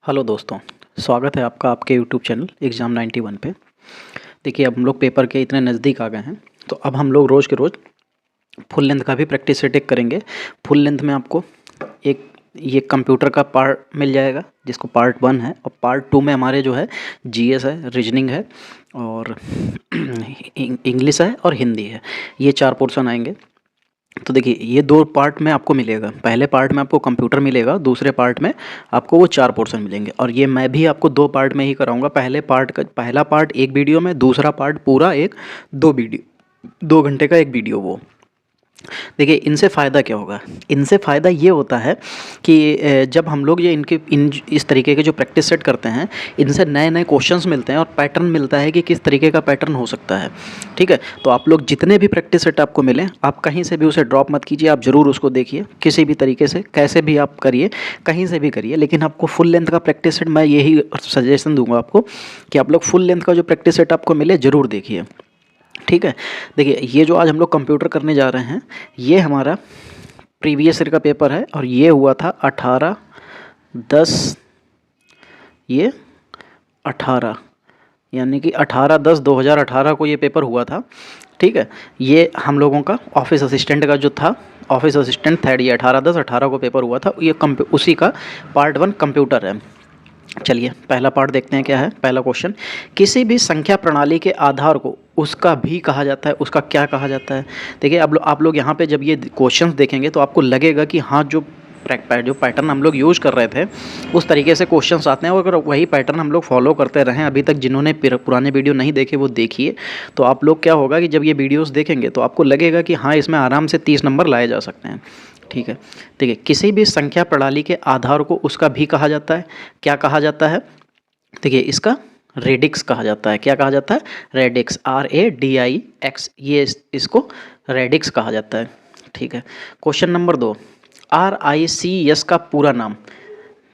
Hello दोस्तों, स्वागत है आपका आपके यूट्यूब चैनल एग्ज़ाम 91 पे। देखिए, अब हम लोग पेपर के इतने नज़दीक आ गए हैं, तो अब हम लोग रोज़ के रोज़ फुल लेंथ का भी प्रैक्टिस सेट करेंगे। फुल लेंथ में आपको एक ये कंप्यूटर का पार्ट मिल जाएगा, जिसको पार्ट 1 है, और पार्ट 2 में हमारे जो है जीएस है, रीजनिंग है और इंग्लिश है और हिंदी है। ये 4 पोर्शन आएंगे। तो देखिए, ये 2 पार्ट में आपको मिलेगा। पहले पार्ट में आपको कंप्यूटर मिलेगा, दूसरे पार्ट में आपको वो 4 पोर्शन मिलेंगे। और ये मैं भी आपको 2 पार्ट में ही कराऊंगा। पहला पार्ट एक वीडियो में, दूसरा पार्ट पूरा एक 2 घंटे का एक वीडियो वो। देखिए, इनसे फ़ायदा क्या होगा? इनसे फ़ायदा ये होता है कि जब हम लोग ये इस तरीके के जो प्रैक्टिस सेट करते हैं, इनसे नए नए क्वेश्चंस मिलते हैं और पैटर्न मिलता है कि किस तरीके का पैटर्न हो सकता है। ठीक है, तो आप लोग जितने भी प्रैक्टिस सेट आपको मिलें, आप कहीं से भी उसे ड्रॉप मत कीजिए। आप ज़रूर उसको देखिए, किसी भी तरीके से, कैसे भी आप करिए, कहीं से भी करिए, लेकिन आपको फुल लेंथ का प्रैक्टिस सेट मैं यही सजेशन दूंगा आपको कि आप लोग फुल लेंथ का जो प्रैक्टिस सेट आपको मिले ज़रूर देखिए। ठीक है, देखिए, ये जो आज हम लोग कंप्यूटर करने जा रहे हैं, ये हमारा प्रीवियस ईयर का पेपर है और ये हुआ था 18/10, ये 18 यानी कि 18/10/2018 को ये पेपर हुआ था। ठीक है, ये हम लोगों का ऑफिस असिस्टेंट का जो था, ऑफिस असिस्टेंट थर्ड, ये 18/10/18 को पेपर हुआ था। ये उसी का पार्ट 1 कंप्यूटर है। चलिए, पहला पार्ट देखते हैं क्या है। पहला क्वेश्चन, किसी भी संख्या प्रणाली के आधार को उसका भी कहा जाता है, उसका क्या कहा जाता है? देखिए, अब आप लोग यहाँ पे जब ये क्वेश्चंस देखेंगे तो आपको लगेगा कि हाँ, जो पैटर्न हम लोग यूज़ कर रहे थे उस तरीके से क्वेश्चंस आते हैं। और अगर वही पैटर्न हम लोग फॉलो करते रहें, अभी तक जिन्होंने पुराने वीडियो नहीं देखे वो देखिए, तो आप लोग क्या होगा कि जब ये वीडियोस देखेंगे तो आपको लगेगा कि हाँ, इसमें आराम से 30 नंबर लाए जा सकते हैं। ठीक है, देखिए, किसी भी संख्या प्रणाली के आधार को उसका भी कहा जाता है। क्या कहा जाता है? देखिए, इसका रेडिक्स कहा जाता है। क्या कहा जाता है? रेडिक्स, RADIX, ये इसको रेडिक्स कहा जाता है। ठीक है, क्वेश्चन नंबर 2, RICS का पूरा नाम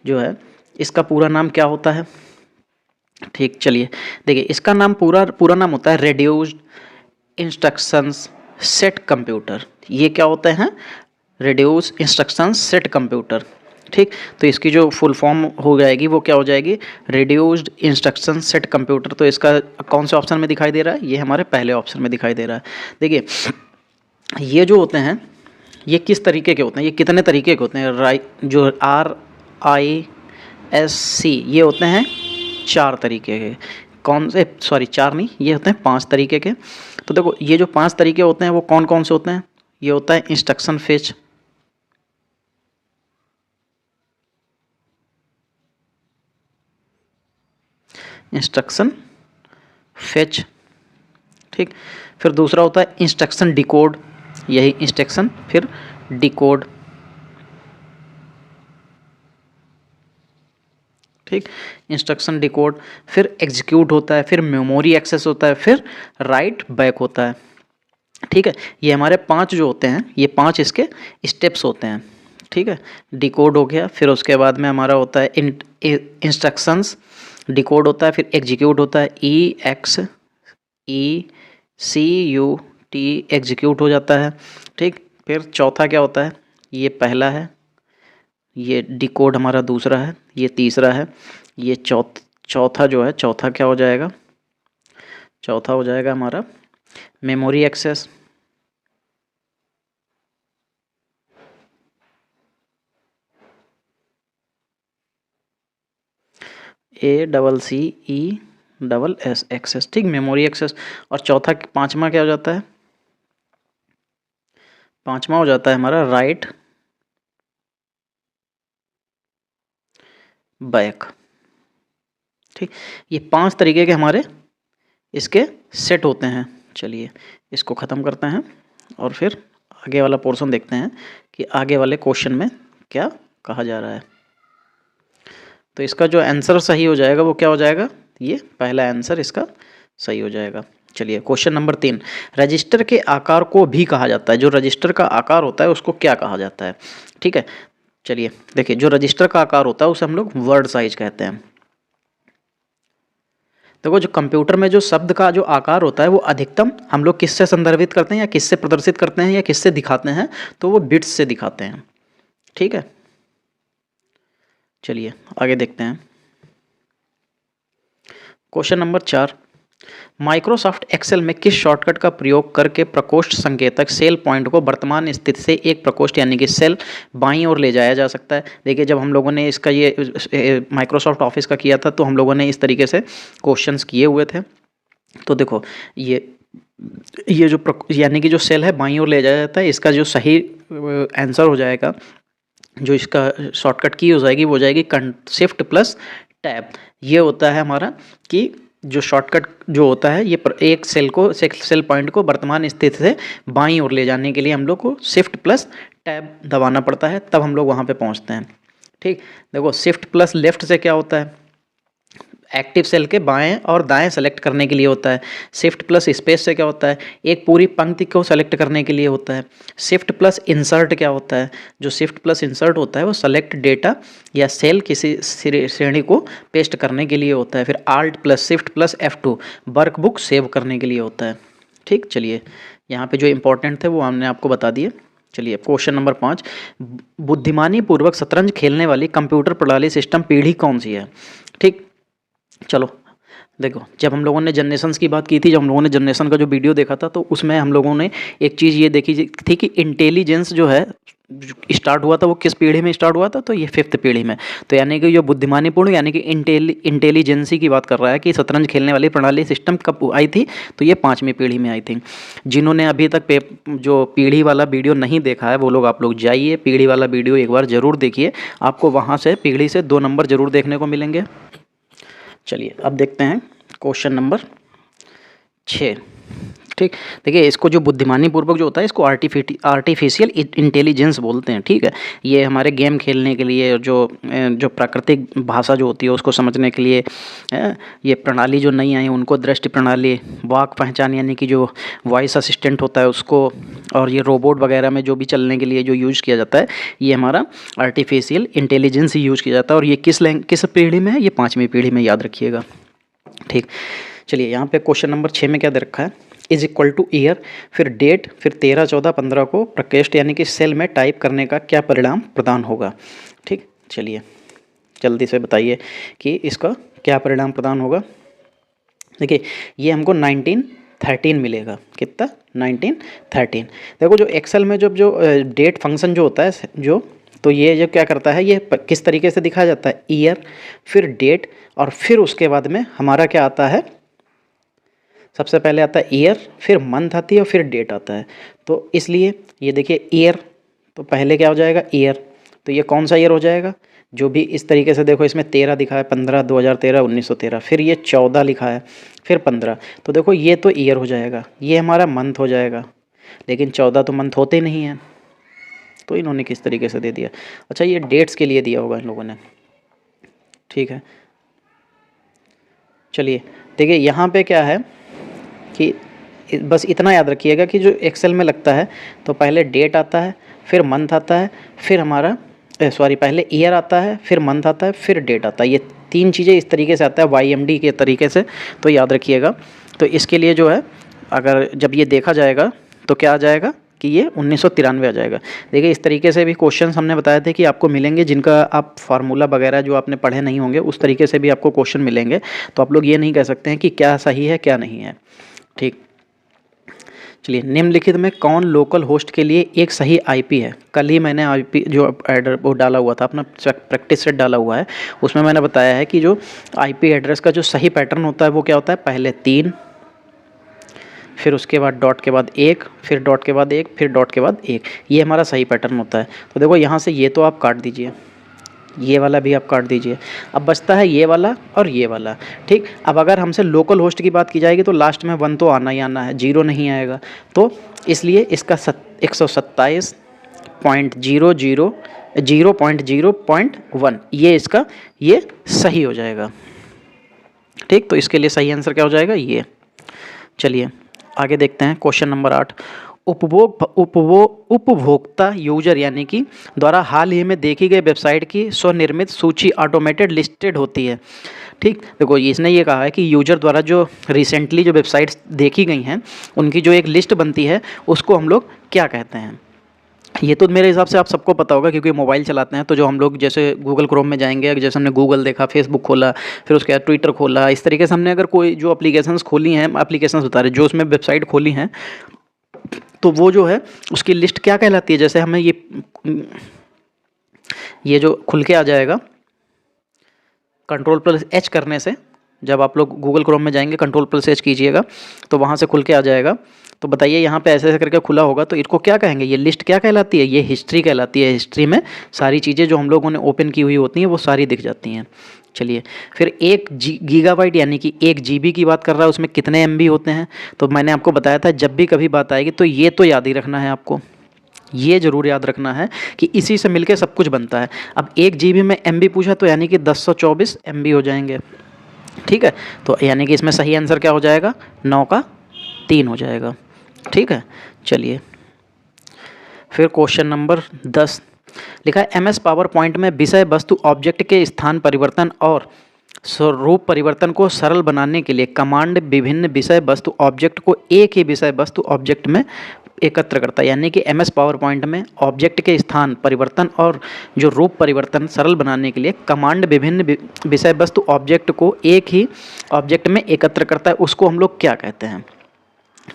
जो है, इसका पूरा नाम क्या होता है? ठीक, चलिए देखिए, इसका नाम पूरा नाम होता है रेड्यूस्ड इंस्ट्रक्शंस सेट कंप्यूटर। ये क्या होते हैं? Reduce instructions set computer. ठीक, तो इसकी जो फुल फॉर्म हो जाएगी वो क्या हो जाएगी? Reduced instruction set computer. तो इसका कौन से ऑप्शन में दिखाई दे रहा है? ये हमारे पहले ऑप्शन में दिखाई दे रहा है। देखिए, ये जो होते हैं, ये किस तरीके के होते हैं? ये कितने तरीके के होते हैं? जो RISC, ये होते हैं 4 तरीके के। कौन से? सॉरी, 4 नहीं, ये होते हैं 5 तरीके के। तो देखो, ये जो 5 तरीके होते हैं वो कौन कौन से होते हैं? ये होता है इंस्ट्रक्शन फेच, इंस्ट्रक्शन फेच। ठीक, फिर दूसरा होता है इंस्ट्रक्शन डिकोड, यही इंस्ट्रक्शन फिर डिकोड। ठीक, इंस्ट्रक्शन डिकोड, फिर एग्जीक्यूट होता है, फिर मेमोरी एक्सेस होता है, फिर राइट बैक होता है। ठीक है, ये हमारे 5 जो होते हैं, ये 5 इसके स्टेप्स होते हैं। ठीक है, डिकोड हो गया, फिर उसके बाद में हमारा होता है इंस्ट्रक्शंस, डिकोड होता है, फिर एग्जीक्यूट होता है, EXECUT, एग्जीक्यूट हो जाता है। ठीक, फिर चौथा क्या होता है? ये पहला है, ये डिकोड हमारा दूसरा है, ये तीसरा है, ये चौथा जो है, चौथा क्या हो जाएगा? चौथा हो जाएगा हमारा मेमोरी एक्सेस। ACCESS access. ठीक, मेमोरी एक्सेस। और चौथा, पांचवा क्या हो जाता है? पांचवा हो जाता है हमारा राइट बैक। ठीक, ये 5 तरीके के हमारे इसके सेट होते हैं। चलिए, इसको ख़त्म करते हैं और फिर आगे वाला पोर्शन देखते हैं कि आगे वाले क्वेश्चन में क्या कहा जा रहा है। तो इसका जो आंसर सही हो जाएगा वो क्या हो जाएगा? ये पहला आंसर इसका सही हो जाएगा। चलिए, क्वेश्चन नंबर 3, रजिस्टर के आकार को भी कहा जाता है। जो रजिस्टर का आकार होता है उसको क्या कहा जाता है? ठीक है, चलिए देखिए, जो रजिस्टर का आकार होता है उसे हम लोग वर्ड साइज कहते हैं। देखो, जो कंप्यूटर में जो शब्द का जो आकार होता है वो अधिकतम हम लोग किससे संदर्भित करते हैं या किससे प्रदर्शित करते हैं या किससे दिखाते हैं? तो वो बिट्स से दिखाते हैं। ठीक है, चलिए आगे देखते हैं। क्वेश्चन नंबर 4, माइक्रोसॉफ्ट एक्सेल में किस शॉर्टकट का प्रयोग करके प्रकोष्ठ संकेतक सेल पॉइंट को वर्तमान स्थिति से एक प्रकोष्ठ यानी कि सेल बाईं ओर ले जाया जा सकता है। देखिए जब हम लोगों ने इसका ये माइक्रोसॉफ्ट ऑफिस का किया था तो हम लोगों ने इस तरीके से क्वेश्चंस किए हुए थे। तो देखो ये जो यानी कि जो सेल है बाईं ओर ले जाया जाता है, इसका जो सही आंसर हो जाएगा, जो इसका शॉर्टकट की हो जाएगी वो हो जाएगी शिफ्ट प्लस टैब। ये होता है हमारा कि जो शॉर्टकट जो होता है ये एक सेल पॉइंट को वर्तमान स्थिति से बाईं ओर ले जाने के लिए हम लोग को शिफ्ट प्लस टैब दबाना पड़ता है, तब हम लोग वहाँ पे पहुँचते हैं। ठीक, देखो शिफ्ट प्लस लेफ्ट से क्या होता है, एक्टिव सेल के बाएं और दाएं सेलेक्ट करने के लिए होता है। शिफ्ट प्लस स्पेस से क्या होता है, एक पूरी पंक्ति को सेलेक्ट करने के लिए होता है। शिफ्ट प्लस इंसर्ट क्या होता है, जो शिफ्ट प्लस इंसर्ट होता है वो सेलेक्ट डेटा या सेल किसी श्रेणी को पेस्ट करने के लिए होता है। फिर alt plus shift plus F2 workbook save करने के लिए होता है। ठीक, चलिए यहाँ पे जो इंपॉर्टेंट थे वो हमने आपको बता दिए। चलिए क्वेश्चन नंबर 5, बुद्धिमानी पूर्वक शतरंज खेलने वाली कंप्यूटर प्रणाली सिस्टम पीढ़ी कौन सी है। ठीक, चलो देखो जब हम लोगों ने जनरेशन्स की बात की थी, जब हम लोगों ने जनरेशन का जो वीडियो देखा था तो उसमें हम लोगों ने एक चीज़ ये देखी थी कि इंटेलिजेंस जो है स्टार्ट हुआ था वो किस पीढ़ी में स्टार्ट हुआ था, तो ये 5th पीढ़ी में। तो यानी कि जो बुद्धिमानीपूर्ण यानी कि इंटेलिजेंसी की बात कर रहा है कि शतरंज खेलने वाली प्रणाली सिस्टम कब आई थी, तो ये 5वीं पीढ़ी में आई थी। जिन्होंने अभी तक जो पीढ़ी वाला वीडियो नहीं देखा है वो लोग आप लोग जाइए पीढ़ी वाला वीडियो एक बार ज़रूर देखिए, आपको वहाँ से पीढ़ी से 2 नंबर ज़रूर देखने को मिलेंगे। चलिए अब देखते हैं क्वेश्चन नंबर 6। ठीक, देखिए इसको जो बुद्धिमानी पूर्वक जो होता है इसको आर्टिफिशियल इंटेलिजेंस बोलते हैं। ठीक है, ये हमारे गेम खेलने के लिए जो प्राकृतिक भाषा जो होती है उसको समझने के लिए ये प्रणाली जो नई आई उनको दृष्टि प्रणाली, वाक पहचान यानी कि जो वॉइस असिस्टेंट होता है उसको, और ये रोबोट वगैरह में जो भी चलने के लिए जो यूज़ किया जाता है ये हमारा आर्टिफिशियल इंटेलिजेंस ही यूज़ किया जाता है। और ये किस पीढ़ी में है, ये 5वीं पीढ़ी में, याद रखिएगा। ठीक, चलिए यहाँ पे क्वेश्चन नंबर 6 में क्या दे रखा है, इज इक्वल टू ईयर, फिर डेट, फिर 13, 14, 15 को प्रकोष्ठ यानी कि सेल में टाइप करने का क्या परिणाम प्रदान होगा। ठीक, चलिए जल्दी से बताइए कि इसका क्या परिणाम प्रदान होगा। देखिए ये हमको 1913 मिलेगा, कितना 1913। देखो जो एक्सेल में जो डेट फंक्शन जो होता है तो ये जो क्या करता है, ये किस तरीके से दिखाया जाता है, ईयर फिर डेट और फिर उसके बाद में हमारा क्या आता है, सबसे पहले आता है ईयर, फिर मंथ आती है और फिर डेट आता है। तो इसलिए ये देखिए ईयर, तो पहले क्या हो जाएगा ईयर, तो ये कौन सा ईयर हो जाएगा, जो भी इस तरीके से देखो इसमें 13 दिखा है, 15, 2013, 1913, फिर ये 14 लिखा है, फिर 15, तो देखो ये तो ईयर हो जाएगा, ये हमारा मंथ हो जाएगा, लेकिन 14 तो मंथ होते नहीं हैं, तो इन्होंने किस तरीके से दे दिया। अच्छा ये डेट्स के लिए दिया होगा इन लोगों ने। ठीक है, चलिए देखिए यहाँ पे क्या है कि बस इतना याद रखिएगा कि जो एक्सेल में लगता है तो पहले डेट आता है, फिर मंथ आता है, फिर हमारा पहले ईयर आता है, फिर मंथ आता है, फिर डेट आता है। ये 3 चीज़ें इस तरीके से आता है YMD के तरीके से, तो याद रखिएगा। तो इसके लिए जो है अगर जब ये देखा जाएगा तो क्या आ जाएगा कि ये 1993 आ जाएगा। देखिए इस तरीके से भी क्वेश्चंस हमने बताए थे कि आपको मिलेंगे, जिनका आप फार्मूला वगैरह जो आपने पढ़े नहीं होंगे उस तरीके से भी आपको क्वेश्चन मिलेंगे, तो आप लोग ये नहीं कह सकते हैं कि क्या सही है क्या नहीं है। ठीक, चलिए निम्नलिखित में कौन लोकल होस्ट के लिए एक सही IP है। कल ही मैंने IP जो एड्रेस वो डाला हुआ था, अपना प्रैक्टिस सेट डाला हुआ है, उसमें मैंने बताया है कि जो IP एड्रेस का जो सही पैटर्न होता है वो क्या होता है, पहले 3, फिर उसके बाद डॉट के बाद 1, फिर डॉट के बाद 1, फिर डॉट के बाद 1, ये हमारा सही पैटर्न होता है। तो देखो यहाँ से ये तो आप काट दीजिए, ये वाला भी आप काट दीजिए, अब बचता है ये वाला और ये वाला। ठीक, अब अगर हमसे लोकल होस्ट की बात की जाएगी तो लास्ट में 1 तो आना ही आना है, 0 नहीं आएगा, तो इसलिए इसका 127.0.0.1 ये इसका ये सही हो जाएगा। ठीक, तो इसके लिए सही आंसर क्या हो जाएगा, ये। चलिए आगे देखते हैं क्वेश्चन नंबर 8, उपभोक्ता यूजर यानी कि द्वारा हाल ही में देखी गई वेबसाइट की स्वनिर्मित सूची ऑटोमेटेड लिस्टेड होती है। ठीक, देखो इसने ये कहा है कि यूजर द्वारा जो रिसेंटली जो वेबसाइट्स देखी गई हैं उनकी जो एक लिस्ट बनती है उसको हम लोग क्या कहते हैं, ये तो मेरे हिसाब से आप सबको पता होगा क्योंकि मोबाइल चलाते हैं। तो जो हम लोग जैसे गूगल क्रोम में जाएंगे, जैसे हमने गूगल देखा, फेसबुक खोला, फिर उसके बाद ट्विटर खोला, इस तरीके से हमने अगर कोई जो एप्लीकेशंस खोली हैं, एप्लीकेशंस बता रहे जो उसमें वेबसाइट खोली हैं, तो वो जो है उसकी लिस्ट क्या कहलाती है। जैसे हमें ये जो खुल के आ जाएगा Ctrl+H करने से, जब आप लोग गूगल क्रोम में जाएंगे Ctrl+H कीजिएगा तो वहाँ से खुल के आ जाएगा। तो बताइए यहाँ पे ऐसे ऐसे करके खुला होगा तो इसको क्या कहेंगे, ये लिस्ट क्या कहलाती है, ये हिस्ट्री कहलाती है। हिस्ट्री में सारी चीज़ें जो हम लोगों ने ओपन की हुई होती हैं वो सारी दिख जाती हैं। चलिए, फिर 1 गीगाबाइट यानी कि 1 GB की बात कर रहा है, उसमें कितने MB होते हैं। तो मैंने आपको बताया था जब भी कभी बात आएगी तो ये तो याद ही रखना है आपको, ये ज़रूर याद रखना है कि इसी से मिलके सब कुछ बनता है। अब 1 GB में MB पूछा तो यानी कि 1024 MB हो जाएंगे। ठीक है, तो यानी कि इसमें सही आंसर क्या हो जाएगा, 9 का 3 हो जाएगा। ठीक है, चलिए फिर क्वेश्चन नंबर 10 लिखा है MS पावर पॉइंट में विषय वस्तु ऑब्जेक्ट के स्थान परिवर्तन और स्वरूप परिवर्तन को सरल बनाने के लिए कमांड विभिन्न विषय वस्तु ऑब्जेक्ट को एक ही विषय वस्तु ऑब्जेक्ट में एकत्र करता है। यानी कि MS पावर पॉइंट में ऑब्जेक्ट के स्थान परिवर्तन और जो रूप परिवर्तन सरल बनाने के लिए कमांड विभिन्न विषय वस्तु ऑब्जेक्ट को एक ही ऑब्जेक्ट में एकत्र करता है, उसको हम लोग क्या कहते हैं।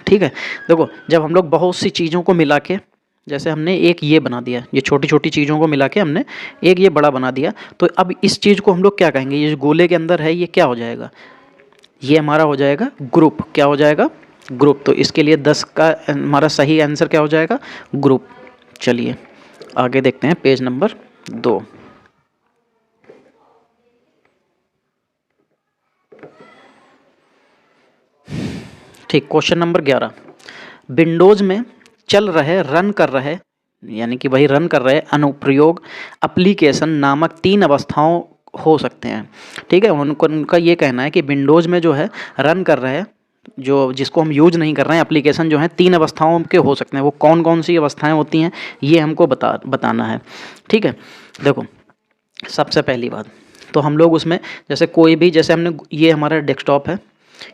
ठीक है, देखो जब हम लोग बहुत सी चीज़ों को मिला के, जैसे हमने एक ये बना दिया, ये छोटी छोटी चीज़ों को मिला के हमने एक ये बड़ा बना दिया, तो अब इस चीज़ को हम लोग क्या कहेंगे, ये जो गोले के अंदर है ये क्या हो जाएगा, ये हमारा हो जाएगा ग्रुप। क्या हो जाएगा, ग्रुप। तो इसके लिए 10 का हमारा सही आंसर क्या हो जाएगा, ग्रुप। चलिए आगे देखते हैं पेज नंबर 2। ठीक, क्वेश्चन नंबर 11 विंडोज़ में चल रहे रन कर रहे यानी कि वही रन कर रहे अनुप्रयोग एप्लीकेशन नामक 3 अवस्थाओं हो सकते हैं। ठीक है, उनका ये कहना है कि विंडोज़ में जो है रन कर रहे जो जिसको हम यूज नहीं कर रहे हैं एप्लीकेशन जो हैं 3 अवस्थाओं के हो सकते हैं। वो कौन कौन सी अवस्थाएं होती हैं ये हमको बताना है। ठीक है, देखो सबसे पहली बात तो हम लोग उसमें जैसे कोई भी, जैसे हमने ये हमारा डेस्कटॉप है,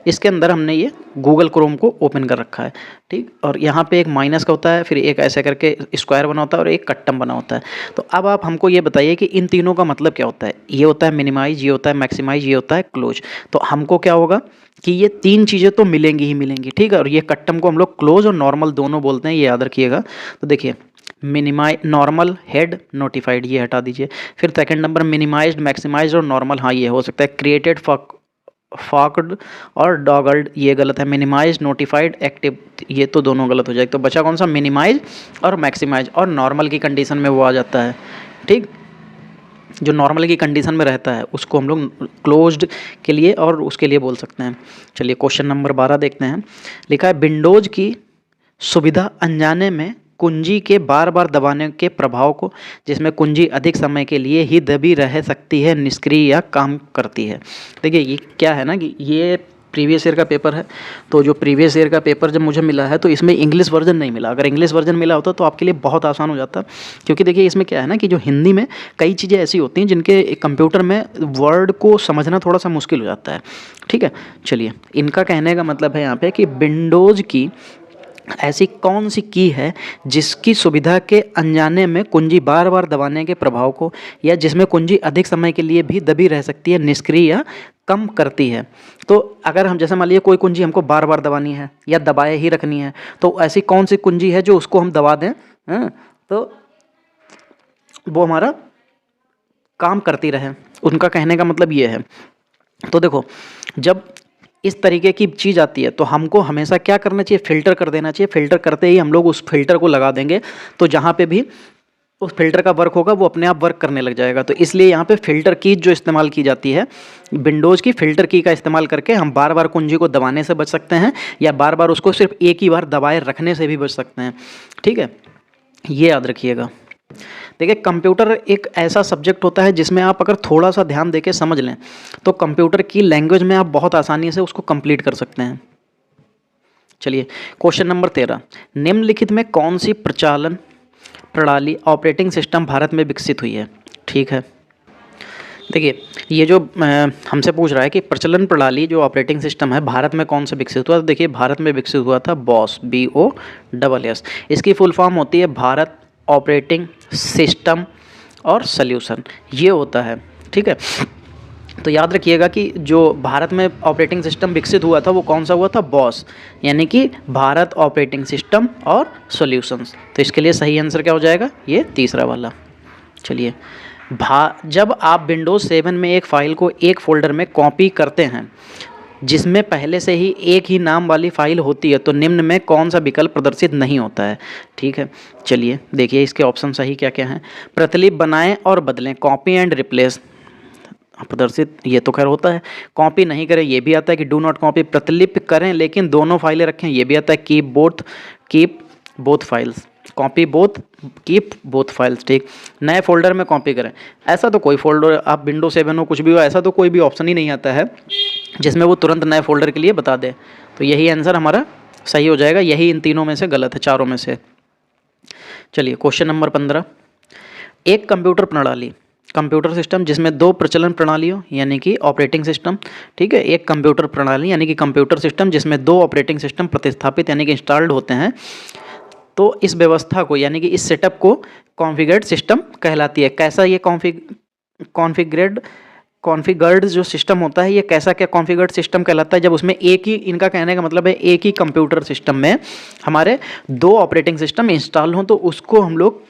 इसके अंदर हमने ये गूगल क्रोम को ओपन कर रखा है। ठीक, और यहाँ पे एक माइनस का होता है, फिर एक ऐसे करके स्क्वायर बना होता है और एक कट्टम बना होता है। तो अब आप हमको ये बताइए कि इन तीनों का मतलब क्या होता है। ये होता है मिनिमाइज, ये होता है मैक्सिमाइज, ये होता है क्लोज। तो हमको क्या होगा कि ये 3 चीज़ें तो मिलेंगी ही मिलेंगी। ठीक है, और ये कट्टम को हम लोग क्लोज और नॉर्मल दोनों बोलते हैं, ये याद रखिएगा। तो देखिए मिनिमाइज, नॉर्मल, हेड, नोटिफाइड, ये हटा दीजिए। फिर सेकंड नंबर मिनिमाइज्ड, मैक्सिमाइज्ड और नॉर्मल, हाँ ये हो सकता है। क्रिएटेड, फॉक्ड और डॉगल्ड, ये गलत है। मिनिमाइज, नोटिफाइड, एक्टिव, ये तो दोनों गलत हो जाएगा। तो बचा कौन सा, मिनिमाइज और मैक्सिमाइज, और नॉर्मल की कंडीशन में वो आ जाता है। ठीक, जो नॉर्मल की कंडीशन में रहता है उसको हम लोग क्लोज्ड के लिए और उसके लिए बोल सकते हैं। चलिए क्वेश्चन नंबर 12 देखते हैं। लिखा है विंडोज़ की सुविधा अनजाने में कुंजी के बार बार दबाने के प्रभाव को, जिसमें कुंजी अधिक समय के लिए ही दबी रह सकती है, निष्क्रिय या काम करती है। देखिए ये क्या है ना कि ये प्रीवियस ईयर का पेपर है। तो जो प्रीवियस ईयर का पेपर जब मुझे मिला है तो इसमें इंग्लिश वर्जन नहीं मिला। अगर इंग्लिश वर्जन मिला होता तो आपके लिए बहुत आसान हो जाता, क्योंकि देखिए इसमें क्या है ना कि जो हिंदी में कई चीज़ें ऐसी होती हैं जिनके कंप्यूटर में वर्ड को समझना थोड़ा सा मुश्किल हो जाता है। ठीक है, चलिए इनका कहने का मतलब है यहाँ पे कि विंडोज़ की ऐसी कौन सी की है जिसकी सुविधा के अनजाने में कुंजी बार बार दबाने के प्रभाव को, या जिसमें कुंजी अधिक समय के लिए भी दबी रह सकती है, निष्क्रिय या कम करती है। तो अगर हम जैसे मान लीजिए कोई कुंजी हमको बार बार दबानी है या दबाए ही रखनी है, तो ऐसी कौन सी कुंजी है जो उसको हम दबा दें तो वो हमारा काम करती रहे। उनका कहने का मतलब ये है। तो देखो जब इस तरीके की चीज़ आती है तो हमको हमेशा क्या करना चाहिए, फ़िल्टर कर देना चाहिए। फ़िल्टर करते ही हम लोग उस फ़िल्टर को लगा देंगे, तो जहाँ पे भी उस फ़िल्टर का वर्क होगा वो अपने आप वर्क करने लग जाएगा। तो इसलिए यहाँ पे फ़िल्टर की जो इस्तेमाल की जाती है, विंडोज़ की फ़िल्टर की का इस्तेमाल करके हम बार बार कुंजी को दबाने से बच सकते हैं, या बार बार उसको सिर्फ एक ही बार दबाए रखने से भी बच सकते हैं। ठीक है, ये याद रखिएगा। देखिए कंप्यूटर एक ऐसा सब्जेक्ट होता है जिसमें आप अगर थोड़ा सा ध्यान देके समझ लें तो कंप्यूटर की लैंग्वेज में आप बहुत आसानी से उसको कंप्लीट कर सकते हैं। चलिए क्वेश्चन नंबर 13, निम्नलिखित में कौन सी प्रचालन प्रणाली ऑपरेटिंग सिस्टम भारत में विकसित हुई है। ठीक है, देखिए ये जो हमसे पूछ रहा है कि प्रचलन प्रणाली जो ऑपरेटिंग सिस्टम है भारत में कौन सा विकसित हुआ, तो देखिए भारत में विकसित हुआ था बॉस, BOSS। इसकी फुल फॉर्म होती है भारत ऑपरेटिंग सिस्टम और सॉल्यूशन, ये होता है। ठीक है, तो याद रखिएगा कि जो भारत में ऑपरेटिंग सिस्टम विकसित हुआ था वो कौन सा हुआ था, बॉस, यानी कि भारत ऑपरेटिंग सिस्टम और सॉल्यूशंस। तो इसके लिए सही आंसर क्या हो जाएगा, ये तीसरा वाला। चलिए, जब आप विंडोज़ 7 में एक फ़ाइल को एक फ़ोल्डर में कॉपी करते हैं जिसमें पहले से ही एक ही नाम वाली फ़ाइल होती है तो निम्न में कौन सा विकल्प प्रदर्शित नहीं होता है। ठीक है, चलिए देखिए इसके ऑप्शन सही क्या क्या हैं। प्रतिलिपि बनाएं और बदलें, कॉपी एंड रिप्लेस प्रदर्शित, ये तो खैर होता है। कॉपी नहीं करें, ये भी आता है कि डू नॉट कॉपी। प्रतिलिपि करें लेकिन दोनों फाइलें रखें, ये भी आता है। Keep both files, copy both, keep both files. ठीक, नए फोल्डर में कॉपी करें, ऐसा तो कोई फोल्डर, आप विंडो 7 हो कुछ भी हो, ऐसा तो कोई भी ऑप्शन ही नहीं आता है जिसमें वो तुरंत नए फोल्डर के लिए बता दे। तो यही आंसर हमारा सही हो जाएगा, यही इन तीनों में से गलत है, चारों में से। चलिए क्वेश्चन नंबर 15, एक कंप्यूटर प्रणाली, कंप्यूटर सिस्टम जिसमें दो प्रचलन प्रणालियों यानी कि ऑपरेटिंग सिस्टम। ठीक है, एक कंप्यूटर प्रणाली यानी कि कंप्यूटर सिस्टम जिसमें दो ऑपरेटिंग सिस्टम प्रतिस्थापित यानी कि इंस्टॉल्ड होते हैं, तो इस व्यवस्था को यानी कि इस सेटअप को कॉन्फ़िगर्ड सिस्टम कहलाती है। कैसा ये कॉन्फ़िगर्ड जो सिस्टम होता है, ये कैसा क्या कॉन्फ़िगर्ड सिस्टम कहलाता है, जब उसमें एक ही, इनका कहने का मतलब है एक ही कंप्यूटर सिस्टम में हमारे दो ऑपरेटिंग सिस्टम इंस्टॉल हों, तो उसको हम लोग,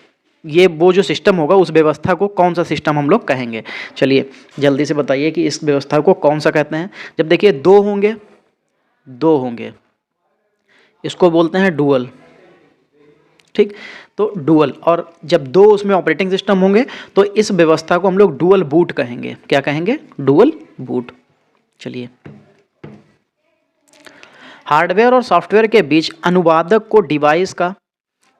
ये वो जो सिस्टम होगा उस व्यवस्था को कौन सा सिस्टम हम लोग कहेंगे। चलिए जल्दी से बताइए कि इस व्यवस्था को कौन सा कहते हैं। जब देखिए दो होंगे इसको बोलते हैं डुअल। ठीक, तो डुअल, और जब दो उसमें ऑपरेटिंग सिस्टम होंगे तो इस व्यवस्था को हम लोग डुअल बूट कहेंगे। क्या कहेंगे, डुअल बूट। चलिए, हार्डवेयर और सॉफ्टवेयर के बीच अनुवादक को डिवाइस का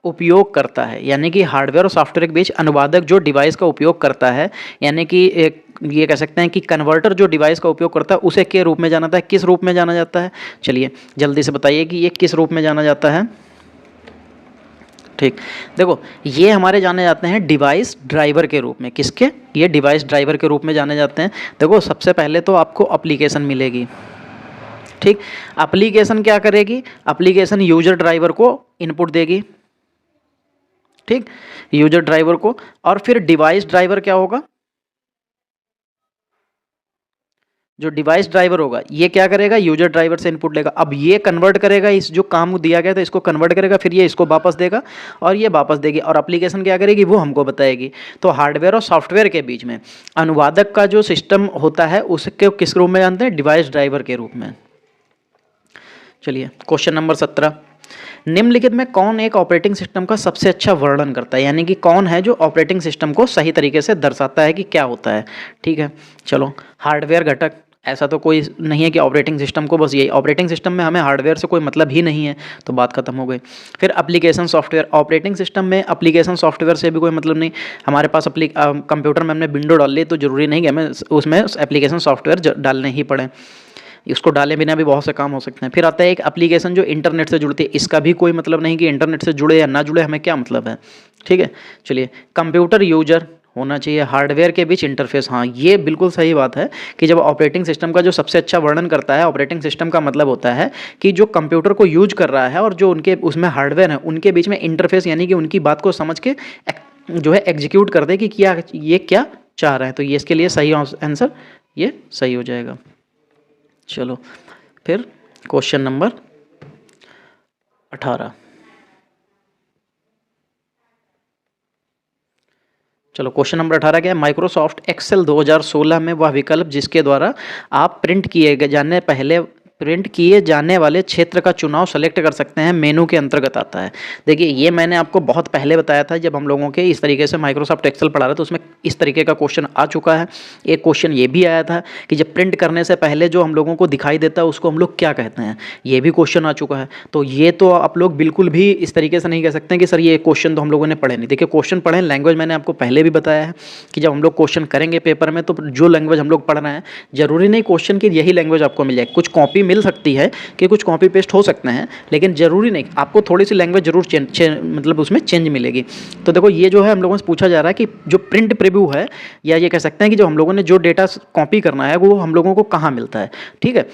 उपयोग करता है, यानी कि हार्डवेयर और सॉफ्टवेयर के बीच अनुवादक जो डिवाइस का उपयोग करता है, यानी कि एक ये कह सकते हैं कि कन्वर्टर जो डिवाइस का उपयोग करता है उसे के रूप में जाना जाता है, किस रूप में जाना जाता है। चलिए जल्दी से बताइए कि ये किस रूप में जाना जाता है। ठीक, देखो ये हमारे जाने जाते हैं डिवाइस ड्राइवर के रूप में। किसके, ये डिवाइस ड्राइवर के रूप में जाने जाते हैं। देखो सबसे पहले तो आपको एप्लीकेशन मिलेगी। ठीक, एप्लीकेशन क्या करेगी, एप्लीकेशन यूजर ड्राइवर को इनपुट देगी। ठीक, यूजर ड्राइवर को, और फिर डिवाइस ड्राइवर क्या होगा, जो डिवाइस ड्राइवर होगा ये क्या करेगा, यूजर ड्राइवर से इनपुट लेगा। अब ये कन्वर्ट करेगा, इस जो काम दिया गया था इसको कन्वर्ट करेगा, फिर ये इसको वापस देगा और ये वापस देगी, और एप्लीकेशन क्या करेगी वो हमको बताएगी। तो हार्डवेयर और सॉफ्टवेयर के बीच में अनुवादक का जो सिस्टम होता है उसके किस रूप में जानते हैं, डिवाइस ड्राइवर के रूप में। चलिए क्वेश्चन नंबर 17, निम्नलिखित में कौन एक ऑपरेटिंग सिस्टम का सबसे अच्छा वर्णन करता है, यानी कि कौन है जो ऑपरेटिंग सिस्टम को सही तरीके से दर्शाता है कि क्या होता है। ठीक है, चलो हार्डवेयर घटक, ऐसा तो कोई नहीं है कि ऑपरेटिंग सिस्टम को बस यही, ऑपरेटिंग सिस्टम में हमें हार्डवेयर से कोई मतलब ही नहीं है, तो बात खत्म हो गई। फिर एप्लीकेशन सॉफ्टवेयर, ऑपरेटिंग सिस्टम में एप्लीकेशन सॉफ्टवेयर से भी कोई मतलब नहीं। हमारे पास कंप्यूटर में हमने विंडो डाल ली तो ज़रूरी नहीं कि हमें उसमें एप्लीकेशन सॉफ्टवेयर डालने ही पड़े, इसको डाले बिना भी बहुत से काम हो सकते हैं। फिर आता है एक एप्लीकेशन जो इंटरनेट से जुड़ती है, इसका भी कोई मतलब नहीं कि इंटरनेट से जुड़े या ना जुड़े, हमें क्या मतलब है। ठीक है, चलिए कंप्यूटर यूजर होना चाहिए, हार्डवेयर के बीच इंटरफेस, हाँ ये बिल्कुल सही बात है कि जब ऑपरेटिंग सिस्टम का जो सबसे अच्छा वर्णन करता है, ऑपरेटिंग सिस्टम का मतलब होता है कि जो कंप्यूटर को यूज कर रहा है और जो उनके उसमें हार्डवेयर है उनके बीच में इंटरफेस, यानी कि उनकी बात को समझ के जो है एग्जीक्यूट कर दे कि क्या ये क्या चाह रहे हैं। तो ये इसके लिए सही आंसर ये सही हो जाएगा। चलो फिर क्वेश्चन नंबर 18, चलो क्वेश्चन नंबर 18 क्या है, माइक्रोसॉफ्ट एक्सेल 2016 में वह विकल्प जिसके द्वारा आप प्रिंट किए जाने वाले क्षेत्र का चुनाव सेलेक्ट कर सकते हैं, मेनू के अंतर्गत आता है। देखिए ये मैंने आपको बहुत पहले बताया था जब हम लोगों के इस तरीके से माइक्रोसॉफ्ट एक्सेल पढ़ा रहे तो उसमें इस तरीके का क्वेश्चन आ चुका है। एक क्वेश्चन ये भी आया था कि जब प्रिंट करने से पहले जो हम लोगों को दिखाई देता है उसको हम लोग क्या कहते हैं, ये भी क्वेश्चन आ चुका है। तो ये तो आप लोग बिल्कुल भी इस तरीके से नहीं कह सकते कि सर ये क्वेश्चन तो हम लोगों ने पढ़े नहीं। देखिए क्वेश्चन पढ़ें, लैंग्वेज मैंने आपको पहले भी बताया है कि जब हम लोग क्वेश्चन करेंगे पेपर में तो जो लैंग्वेज हम लोग पढ़ रहे हैं जरूरी नहीं क्वेश्चन की यही लैंग्वेज आपको मिल जाए, कुछ कॉपी मिल सकती है कि कुछ कॉपी पेस्ट हो सकते हैं, लेकिन ज़रूरी नहीं, आपको थोड़ी सी लैंग्वेज जरूर मतलब उसमें चेंज मिलेगी। तो देखो ये जो है हम लोगों से पूछा जा रहा है कि जो प्रिंट प्रीव्यू है, या ये कह सकते हैं कि जो हम लोगों ने जो डेटा कॉपी करना है वो हम लोगों को कहाँ मिलता है। ठीक है,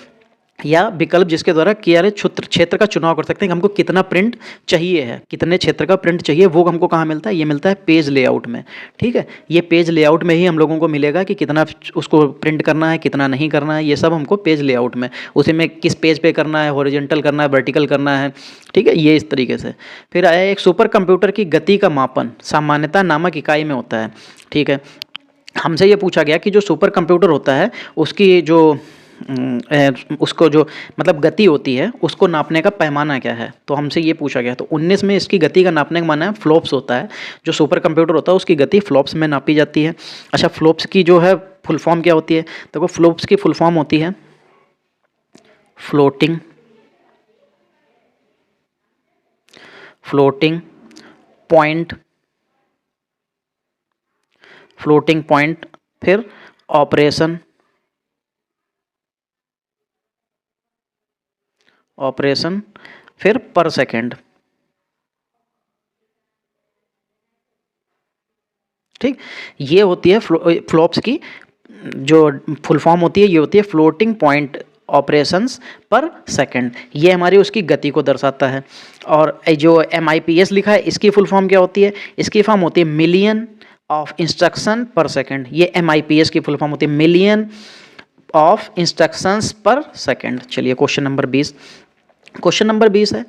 या विकल्प जिसके द्वारा किया गया क्षेत्र का चुनाव कर सकते हैं कि हमको कितना प्रिंट चाहिए है, कितने क्षेत्र का प्रिंट चाहिए, वो हमको कहाँ मिलता है, ये मिलता है पेज लेआउट में। ठीक है, ये पेज लेआउट में ही हम लोगों को मिलेगा कि कितना उसको प्रिंट करना है, कितना नहीं करना है, ये सब हमको पेज लेआउट में, उसी में किस पेज पे करना है, हॉरिजॉन्टल करना है, वर्टिकल करना है। ठीक है, ये इस तरीके से। फिर आया एक सुपर कंप्यूटर की गति का मापन सामान्यता नामक इकाई में होता है। ठीक है, हमसे ये पूछा गया कि जो सुपर कंप्यूटर होता है उसकी जो उसको जो मतलब गति होती है उसको नापने का पैमाना क्या है, तो हमसे ये पूछा गया। तो 19 में इसकी गति का नापने का माना है फ्लॉप्स होता है। जो सुपर कंप्यूटर होता है उसकी गति फ्लॉप्स में नापी जाती है। अच्छा, फ्लॉप्स की जो है फुल फॉर्म क्या होती है, देखो फ्लॉप्स की फुल फॉर्म होती है फ्लोटिंग पॉइंट, फिर ऑपरेशन फिर पर सेकेंड। ठीक, ये होती है फ्लॉप्स की जो फुल फॉर्म होती है, ये होती है फ्लोटिंग पॉइंट ऑपरेशंस पर सेकंड। ये हमारी उसकी गति को दर्शाता है। और जो MIPS लिखा है इसकी फुल फॉर्म क्या होती है, इसकी फॉर्म होती है मिलियन ऑफ इंस्ट्रक्शन पर सेकंड। ये MIPS की फुल फॉर्म होती है मिलियन ऑफ इंस्ट्रक्शंस पर सेकंड। चलिए क्वेश्चन नंबर 20। क्वेश्चन नंबर 20 है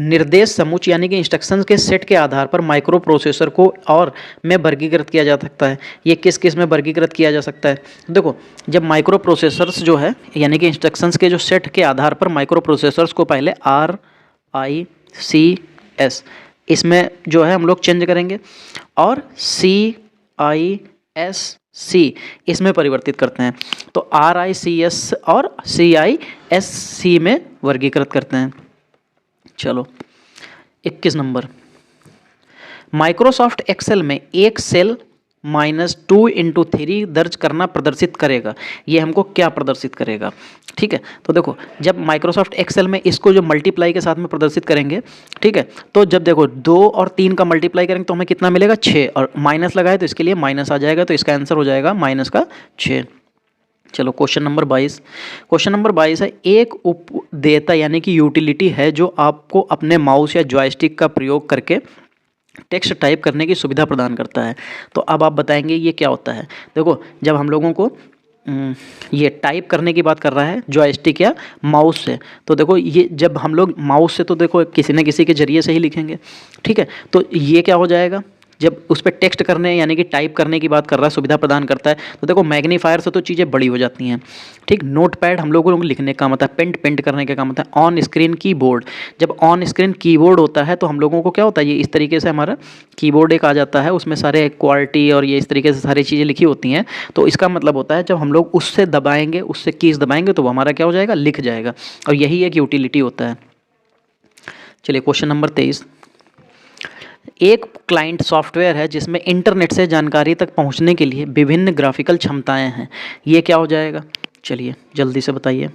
निर्देश समुच्चय यानी कि इंस्ट्रक्शंस के सेट के आधार पर माइक्रो प्रोसेसर को और में वर्गीकृत किया जा सकता है। ये किस किस में वर्गीकृत किया जा सकता है, देखो जब माइक्रो प्रोसेसर्स जो है यानी कि इंस्ट्रक्शंस के जो सेट के आधार पर माइक्रो प्रोसेसर्स को पहले RICS इसमें जो है हम लोग चेंज करेंगे और CISC इसमें परिवर्तित करते हैं। तो RICS और CISC में वर्गीकृत करते हैं। चलो 21 नंबर, माइक्रोसॉफ्ट एक्सेल में एक सेल -2 × 3 दर्ज करना प्रदर्शित करेगा। ये हमको क्या प्रदर्शित करेगा, ठीक है। तो देखो जब माइक्रोसॉफ्ट एक्सेल में इसको जो मल्टीप्लाई के साथ में प्रदर्शित करेंगे, ठीक है, तो जब देखो 2 और 3 का मल्टीप्लाई करेंगे तो हमें कितना मिलेगा 6, और माइनस लगाए तो इसके लिए माइनस आ जाएगा, तो इसका आंसर हो जाएगा -6। चलो क्वेश्चन नंबर 22। क्वेश्चन नंबर 22 है एक उपदेयता यानी कि यूटिलिटी है जो आपको अपने माउस या जॉयस्टिक का प्रयोग करके टेक्स्ट टाइप करने की सुविधा प्रदान करता है। तो अब आप बताएंगे ये क्या होता है। देखो जब हम लोगों को ये टाइप करने की बात कर रहा है जॉयस्टिक या माउस से, तो देखो ये जब हम लोग माउस से तो देखो किसी न किसी के ज़रिए से ही लिखेंगे, ठीक है। तो ये क्या हो जाएगा, जब उस पर टेक्स्ट करने यानी कि टाइप करने की बात कर रहा है, सुविधा प्रदान करता है, तो देखो मैग्नीफायर से तो चीज़ें बड़ी हो जाती हैं, ठीक। नोटपैड हम लोगों को लिखने का मतलब है, पेंट करने का काम होता है। ऑन स्क्रीन कीबोर्ड, जब ऑन स्क्रीन कीबोर्ड होता है तो हम लोगों को क्या होता है, ये इस तरीके से हमारा कीबोर्ड एक आ जाता है, उसमें सारे क्वालिटी और ये इस तरीके से सारी चीज़ें लिखी होती हैं। तो इसका मतलब होता है जब हम लोग उससे दबाएंगे, उससे कीज दबाएंगे तो वो हमारा क्या हो जाएगा, लिख जाएगा, और यही एक यूटिलिटी होता है। चलिए क्वेश्चन नंबर 23। एक क्लाइंट सॉफ्टवेयर है जिसमें इंटरनेट से जानकारी तक पहुंचने के लिए विभिन्न ग्राफिकल क्षमताएं हैं। ये क्या हो जाएगा, चलिए जल्दी से बताइए।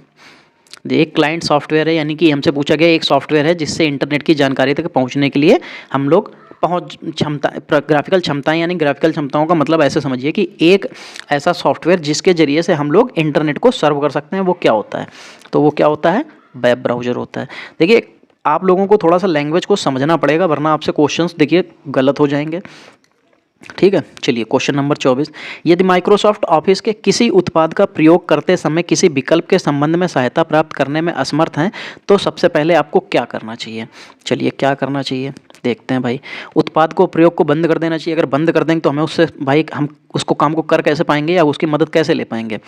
एक क्लाइंट सॉफ्टवेयर है यानी कि हमसे पूछा गया एक सॉफ्टवेयर है जिससे इंटरनेट की जानकारी तक पहुंचने के लिए हम लोग ग्राफिकल क्षमताएं, यानी ग्राफिकल क्षमताओं का मतलब ऐसे समझिए कि एक ऐसा सॉफ्टवेयर जिसके ज़रिए से हम लोग इंटरनेट को सर्व कर सकते हैं, वो क्या होता है, तो वो क्या होता है, वेब ब्राउज़र होता है। देखिए आप लोगों को थोड़ा सा लैंग्वेज को समझना पड़ेगा, वरना आपसे क्वेश्चंस देखिए गलत हो जाएंगे, ठीक है। चलिए क्वेश्चन नंबर 24। यदि माइक्रोसॉफ्ट ऑफिस के किसी उत्पाद का प्रयोग करते समय किसी विकल्प के संबंध में सहायता प्राप्त करने में असमर्थ हैं तो सबसे पहले आपको क्या करना चाहिए। चलिए क्या करना चाहिए देखते हैं भाई। उत्पाद को प्रयोग को बंद कर देना चाहिए। अगर बंद कर देंगे तो हमें उससे भाई हम उसको काम को कर कैसे पाएंगे या उसकी मदद कैसे ले पाएंगे।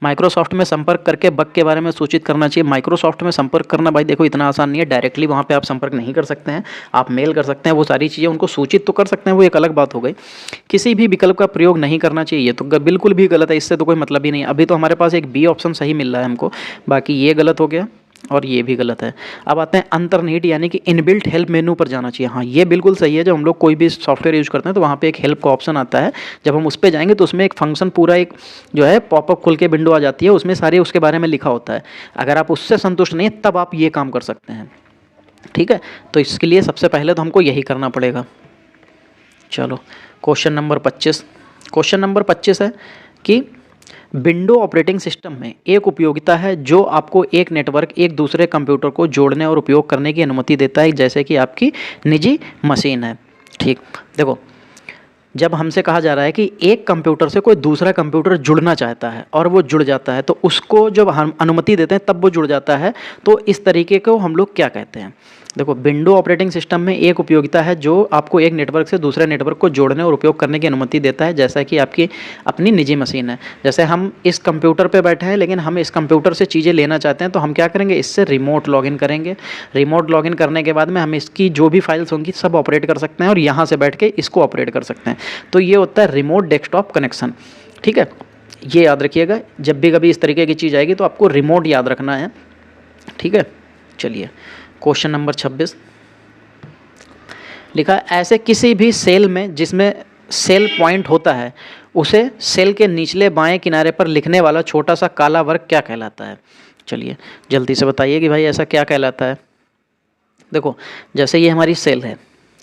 माइक्रोसॉफ्ट में संपर्क करके बग के बारे में सूचित करना चाहिए। माइक्रोसॉफ्ट में संपर्क करना भाई देखो इतना आसान नहीं है, डायरेक्टली वहाँ पे आप संपर्क नहीं कर सकते हैं, आप मेल कर सकते हैं, वो सारी चीज़ें उनको सूचित तो कर सकते हैं, वो एक अलग बात हो गई। किसी भी विकल्प का प्रयोग नहीं करना चाहिए, ये तो बिल्कुल भी गलत है, इससे तो कोई मतलब ही नहीं। अभी तो हमारे पास एक बी ऑप्शन सही मिल रहा है हमको, बाकी ये गलत हो गया और ये भी गलत है। अब आते हैं अंतर्निहित यानी कि इनबिल्ट हेल्प मेनू पर जाना चाहिए। हाँ ये बिल्कुल सही है, जब हम लोग कोई भी सॉफ्टवेयर यूज़ करते हैं तो वहाँ पे एक हेल्प का ऑप्शन आता है, जब हम उस पर जाएंगे तो उसमें एक फंक्शन पूरा एक जो है पॉपअप खुल के विंडो आ जाती है, उसमें सारे उसके बारे में लिखा होता है। अगर आप उससे संतुष्ट नहीं है तब आप ये काम कर सकते हैं, ठीक है। तो इसके लिए सबसे पहले तो हमको यही करना पड़ेगा। चलो क्वेश्चन नंबर 25। क्वेश्चन नंबर 25 है कि विंडो ऑपरेटिंग सिस्टम में एक उपयोगिता है जो आपको एक नेटवर्क एक दूसरे कंप्यूटर को जोड़ने और उपयोग करने की अनुमति देता है, जैसे कि आपकी निजी मशीन है। ठीक, देखो जब हमसे कहा जा रहा है कि एक कंप्यूटर से कोई दूसरा कंप्यूटर जुड़ना चाहता है और वो जुड़ जाता है, तो उसको जब हम अनुमति देते हैं तब वो जुड़ जाता है, तो इस तरीके को हम लोग क्या कहते हैं? देखो, विंडो ऑपरेटिंग सिस्टम में एक उपयोगिता है जो आपको एक नेटवर्क से दूसरे नेटवर्क को जोड़ने और उपयोग करने की अनुमति देता है, जैसा कि आपकी अपनी निजी मशीन है। जैसे हम इस कंप्यूटर पे बैठे हैं, लेकिन हम इस कंप्यूटर से चीज़ें लेना चाहते हैं, तो हम क्या करेंगे? इससे रिमोट लॉगिन करेंगे। रिमोट लॉगिन करने के बाद में हम इसकी जो भी फाइल्स होंगी सब ऑपरेट कर सकते हैं और यहाँ से बैठ के इसको ऑपरेट कर सकते हैं। तो ये होता है रिमोट डेस्कटॉप कनेक्शन। ठीक है, ये याद रखिएगा, जब भी कभी इस तरीके की चीज़ आएगी तो आपको रिमोट याद रखना है। ठीक है, चलिए क्वेश्चन नंबर 26 लिखा है, ऐसे किसी भी सेल में जिसमें सेल पॉइंट होता है उसे सेल के निचले बाएं किनारे पर लिखने वाला छोटा सा काला वर्ग क्या कहलाता है? चलिए जल्दी से बताइए कि भाई ऐसा क्या कहलाता है। देखो, जैसे ये हमारी सेल है,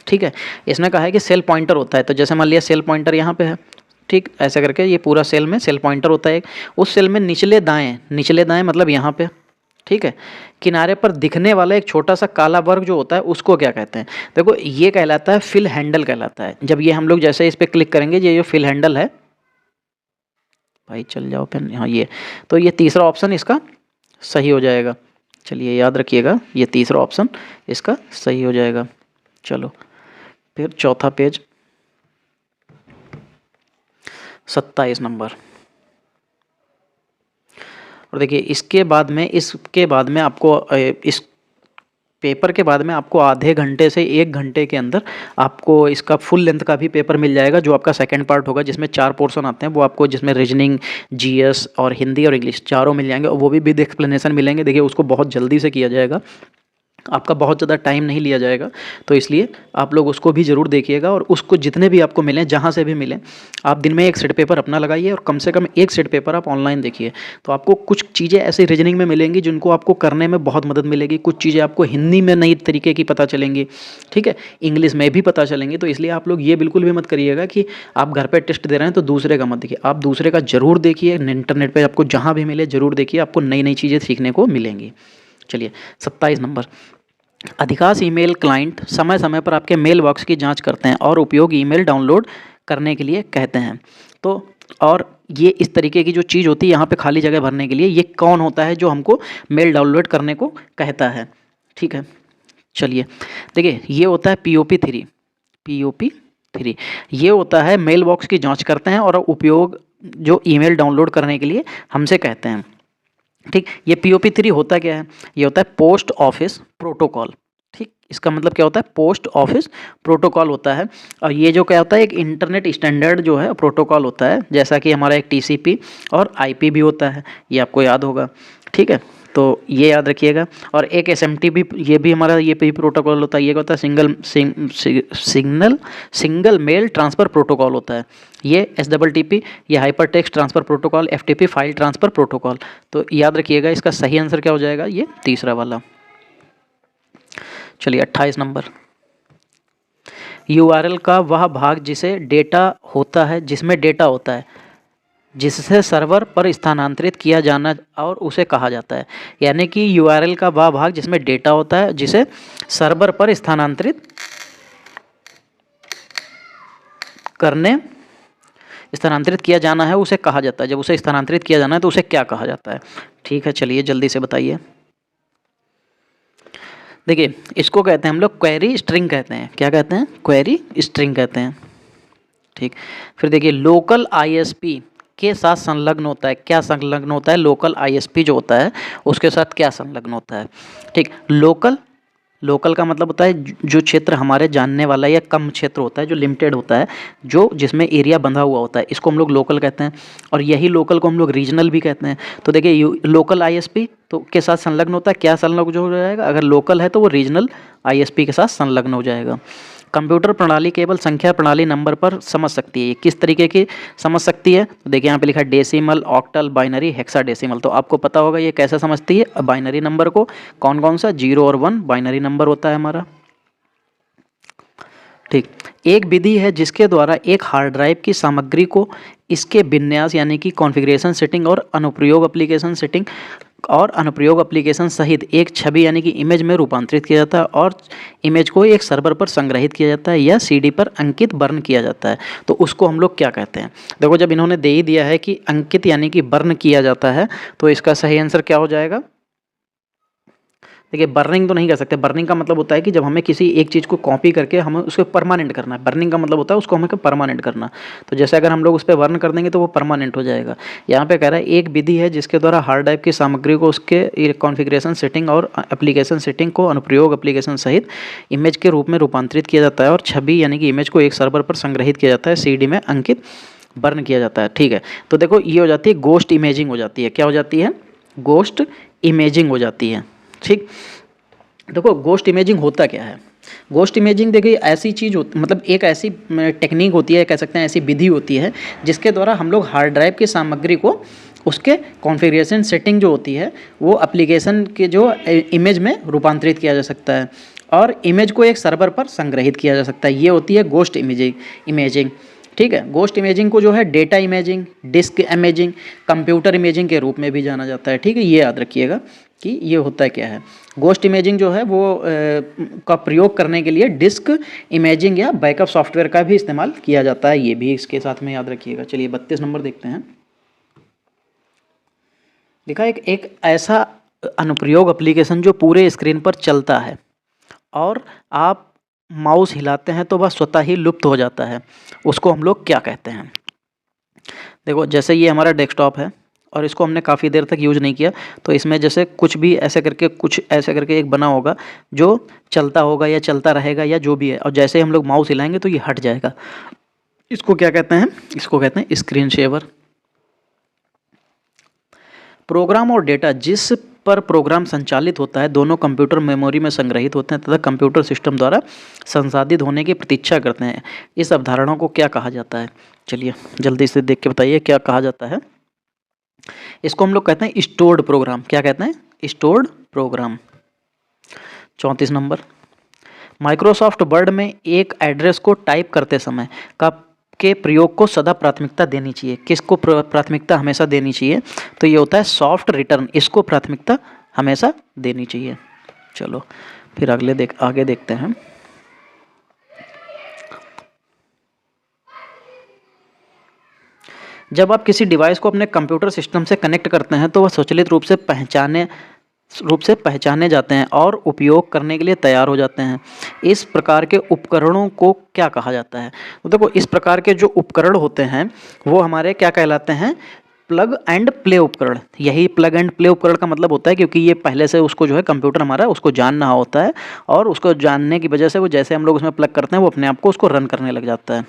ठीक है, इसने कहा है कि सेल पॉइंटर होता है, तो जैसे मान लिया सेल पॉइंटर यहाँ पे है, ठीक, ऐसे करके ये पूरा सेल में सेल पॉइंटर होता है। उस सेल में निचले दाएं मतलब यहाँ पे, ठीक है, किनारे पर दिखने वाला एक छोटा सा काला वर्ग जो होता है उसको क्या कहते हैं? देखो, ये कहलाता है फिल हैंडल कहलाता है। जब ये हम लोग जैसे इस पर क्लिक करेंगे, ये जो फिल हैंडल है, भाई चल जाओ पेन, हाँ ये, तो ये तीसरा ऑप्शन इसका सही हो जाएगा। चलिए याद रखिएगा, ये तीसरा ऑप्शन इसका सही हो जाएगा। चलो फिर चौथा पेज, 27 नंबर। और देखिए इसके बाद में आपको इस पेपर के बाद में आपको आधे घंटे से 1 घंटे के अंदर आपको इसका फुल लेंथ का भी पेपर मिल जाएगा, जो आपका सेकंड पार्ट होगा, जिसमें 4 पोर्शन आते हैं। वो आपको जिसमें रीजनिंग, जीएस और हिंदी और इंग्लिश चारों मिल जाएंगे, और वो भी विद एक्सप्लेनेशन मिलेंगे। देखिए उसको बहुत जल्दी से किया जाएगा, आपका बहुत ज़्यादा टाइम नहीं लिया जाएगा, तो इसलिए आप लोग उसको भी ज़रूर देखिएगा। और उसको जितने भी आपको मिलें, जहाँ से भी मिलें, आप दिन में एक सेट पेपर अपना लगाइए और कम से कम एक सेट पेपर आप ऑनलाइन देखिए। तो आपको कुछ चीज़ें ऐसी रीजनिंग में मिलेंगी जिनको आपको करने में बहुत मदद मिलेगी। कुछ चीज़ें आपको हिंदी में नई तरीके की पता चलेंगी, ठीक है, इंग्लिश में भी पता चलेंगी। तो इसलिए आप लोग ये बिल्कुल भी मत करिएगा कि आप घर पर टेस्ट दे रहे हैं तो दूसरे का मत देखिए, आप दूसरे का ज़रूर देखिए। इंटरनेट पर आपको जहाँ भी मिले ज़रूर देखिए, आपको नई नई चीज़ें सीखने को मिलेंगी। चलिए 27 नंबर, अधिकांश ईमेल क्लाइंट समय समय पर आपके मेल बॉक्स की जांच करते हैं और उपयोग ईमेल डाउनलोड करने के लिए कहते हैं। तो और ये इस तरीके की जो चीज़ होती है यहाँ पे खाली जगह भरने के लिए, ये कौन होता है जो हमको मेल डाउनलोड करने को कहता है? ठीक है, चलिए देखिए, ये होता है POP3। ये होता है मेल बॉक्स की जाँच करते हैं और उपयोग जो ईमेल डाउनलोड करने के लिए हमसे कहते हैं। ठीक, ये POP3 होता क्या है? ये होता है पोस्ट ऑफिस प्रोटोकॉल। ठीक, इसका मतलब क्या होता है? पोस्ट ऑफिस प्रोटोकॉल होता है। और ये जो क्या होता है, एक इंटरनेट स्टैंडर्ड जो है प्रोटोकॉल होता है, जैसा कि हमारा एक TCP और IP भी होता है, ये आपको याद होगा। ठीक है, तो ये याद रखिएगा। और एक SMT भी, ये भी हमारा ये भी प्रोटोकॉल होता है। ये क्या होता है? सिंगल मेल ट्रांसफ़र प्रोटोकॉल होता है। ये STTP, ये hyper text transfer protocol, FTP file transfer protocol. तो याद रखिएगा, इसका सही आंसर क्या हो जाएगा? ये तीसरा वाला। चलिए 28 नंबर, URL का वह भाग जिसमें डेटा होता है जिससे सर्वर पर स्थानांतरित किया जाना और उसे कहा जाता है। यानी कि URL का वह भाग जिसमें डेटा होता है जिसे सर्वर पर स्थानांतरित किया जाना है, उसे कहा जाता है। जब उसे स्थानांतरित किया जाना है तो उसे क्या कहा जाता है? ठीक है, चलिए जल्दी से बताइए। देखिए इसको कहते हैं हम लोग क्वेरी स्ट्रिंग कहते हैं। क्या कहते हैं? क्वेरी स्ट्रिंग कहते हैं। ठीक, फिर देखिए लोकल ISP के साथ संलग्न होता है। क्या संलग्न होता है? लोकल ISP जो होता है उसके साथ क्या संलग्न होता है? ठीक, लोकल का मतलब होता है जो क्षेत्र हमारे जानने वाला या कम क्षेत्र होता है, जो लिमिटेड होता है, जो जिसमें एरिया बंधा हुआ होता है, इसको हम लोग लोकल कहते हैं। और यही लोकल को हम लोग रीजनल भी कहते हैं। तो देखिए लोकल ISP तो के साथ संलग्न होता है। क्या संलग्न जो हो जाएगा? अगर लोकल है तो वो रीजनल ISP के साथ संलग्न हो जाएगा। कंप्यूटर प्रणाली केवल संख्या प्रणाली नंबर पर समझ सकती है। ये किस तरीके की समझ सकती है? तो देखिए यहाँ पे लिखा है डेसिमल, ऑक्टल, बाइनरी, हेक्साडेसिमल। तो आपको पता होगा ये कैसे समझती है बाइनरी नंबर को। कौन कौन सा? 0 और 1 बाइनरी नंबर होता है हमारा। ठीक। एक विधि है जिसके द्वारा एक हार्ड ड्राइव की सामग्री को इसके विन्यास यानी कि कॉन्फ़िगरेशन सेटिंग और अनुप्रयोग एप्लीकेशन सहित एक छवि यानी कि इमेज में रूपांतरित किया जाता है और इमेज को एक सर्वर पर संग्रहित किया जाता है या सीडी पर अंकित बर्न किया जाता है। तो उसको हम लोग क्या कहते हैं? देखो, जब इन्होंने दे ही दिया है कि अंकित यानी कि बर्न किया जाता है, तो इसका सही आंसर क्या हो जाएगा? देखिए, बर्निंग तो नहीं कर सकते। बर्निंग का मतलब होता है कि जब हमें किसी एक चीज़ को कॉपी करके हमें उसको परमानेंट करना है। बर्निंग का मतलब होता है उसको हमें परमानेंट करना। तो जैसे अगर हम लोग उस पर बर्न कर देंगे तो वो परमानेंट हो जाएगा। यहाँ पे कह रहा है एक विधि है जिसके द्वारा हार्ड ड्राइव की सामग्री को उसके कॉन्फ़िगरेशन सेटिंग और एप्लीकेशन सेटिंग को अनुप्रयोग एप्लीकेशन सहित इमेज के रूप में रूपांतरित किया जाता है और छवि यानी कि इमेज को एक सर्वर पर संग्रहित किया जाता है, सीडी में अंकित बर्न किया जाता है। ठीक है, तो देखो ये हो जाती है गोस्ट इमेजिंग हो जाती है। क्या हो जाती है? गोस्ट इमेजिंग हो जाती है। ठीक, देखो गोस्ट इमेजिंग होता क्या है? गोस्ट इमेजिंग देखिए ऐसी चीज़ मतलब एक ऐसी टेक्निक होती है, कह सकते हैं ऐसी विधि होती है जिसके द्वारा हम लोग हार्ड ड्राइव की सामग्री को उसके कॉन्फ़िगरेशन सेटिंग जो होती है वो एप्लीकेशन के जो इमेज में रूपांतरित किया जा सकता है और इमेज को एक सर्वर पर संग्रहित किया जा सकता है। ये होती है गोस्ट इमेजिंग। ठीक है, गोस्ट इमेजिंग को जो है data imaging, disk imaging, computer imaging के रूप में भी जाना जाता है। ठीक है, ये याद रखिएगा कि ये होता क्या है। गोस्ट इमेजिंग जो है वो का प्रयोग करने के लिए डिस्क इमेजिंग या बैकअप सॉफ्टवेयर का भी इस्तेमाल किया जाता है। ये भी इसके साथ में याद रखिएगा। चलिए 32 नंबर देखते हैं। देखा, एक ऐसा अनुप्रयोग एप्लीकेशन जो पूरे स्क्रीन पर चलता है और आप माउस हिलाते हैं तो वह स्वतः ही लुप्त हो जाता है, उसको हम लोग क्या कहते हैं? देखो, जैसे ये हमारा डेस्कटॉप है और इसको हमने काफ़ी देर तक यूज़ नहीं किया, तो इसमें जैसे कुछ ऐसे करके एक बना होगा जो चलता होगा या चलता रहेगा या जो भी है, और जैसे हम लोग माउस हिलाएंगे तो ये हट जाएगा। इसको क्या कहते हैं? इसको कहते हैं स्क्रीन सेवर। प्रोग्राम और डेटा जिस पर प्रोग्राम संचालित होता है दोनों कंप्यूटर मेमोरी में संग्रहित होते हैं तथा कंप्यूटर सिस्टम द्वारा संसाधित होने की प्रतीक्षा करते हैं। इस अवधारणा को क्या कहा जाता है? चलिए जल्दी से देख के बताइए क्या कहा जाता है। इसको हम लोग कहते हैं स्टोर्ड प्रोग्राम। क्या कहते हैं? Stored program. 34 number, Microsoft word में एक एड्रेस को टाइप करते समय के प्रयोग को सदा प्राथमिकता देनी चाहिए। किसको प्राथमिकता हमेशा देनी चाहिए? तो ये होता है सॉफ्ट रिटर्न, इसको प्राथमिकता हमेशा देनी चाहिए। चलो फिर आगे देखते हैं। जब आप किसी डिवाइस को अपने कंप्यूटर सिस्टम से कनेक्ट करते हैं तो वह स्वचालित रूप से पहचाने जाते हैं और उपयोग करने के लिए तैयार हो जाते हैं। इस प्रकार के उपकरणों को क्या कहा जाता है? तो देखो, इस प्रकार के जो उपकरण होते हैं वो हमारे क्या कहलाते हैं? प्लग एंड प्ले उपकरण। यही प्लग एंड प्ले उपकरण का मतलब होता है, क्योंकि ये पहले से उसको जो है कंप्यूटर हमारा उसको जानना होता है और उसको जानने की वजह से वो जैसे हम लोग उसमें प्लग करते हैं वो अपने आप को उसको रन करने लग जाता है।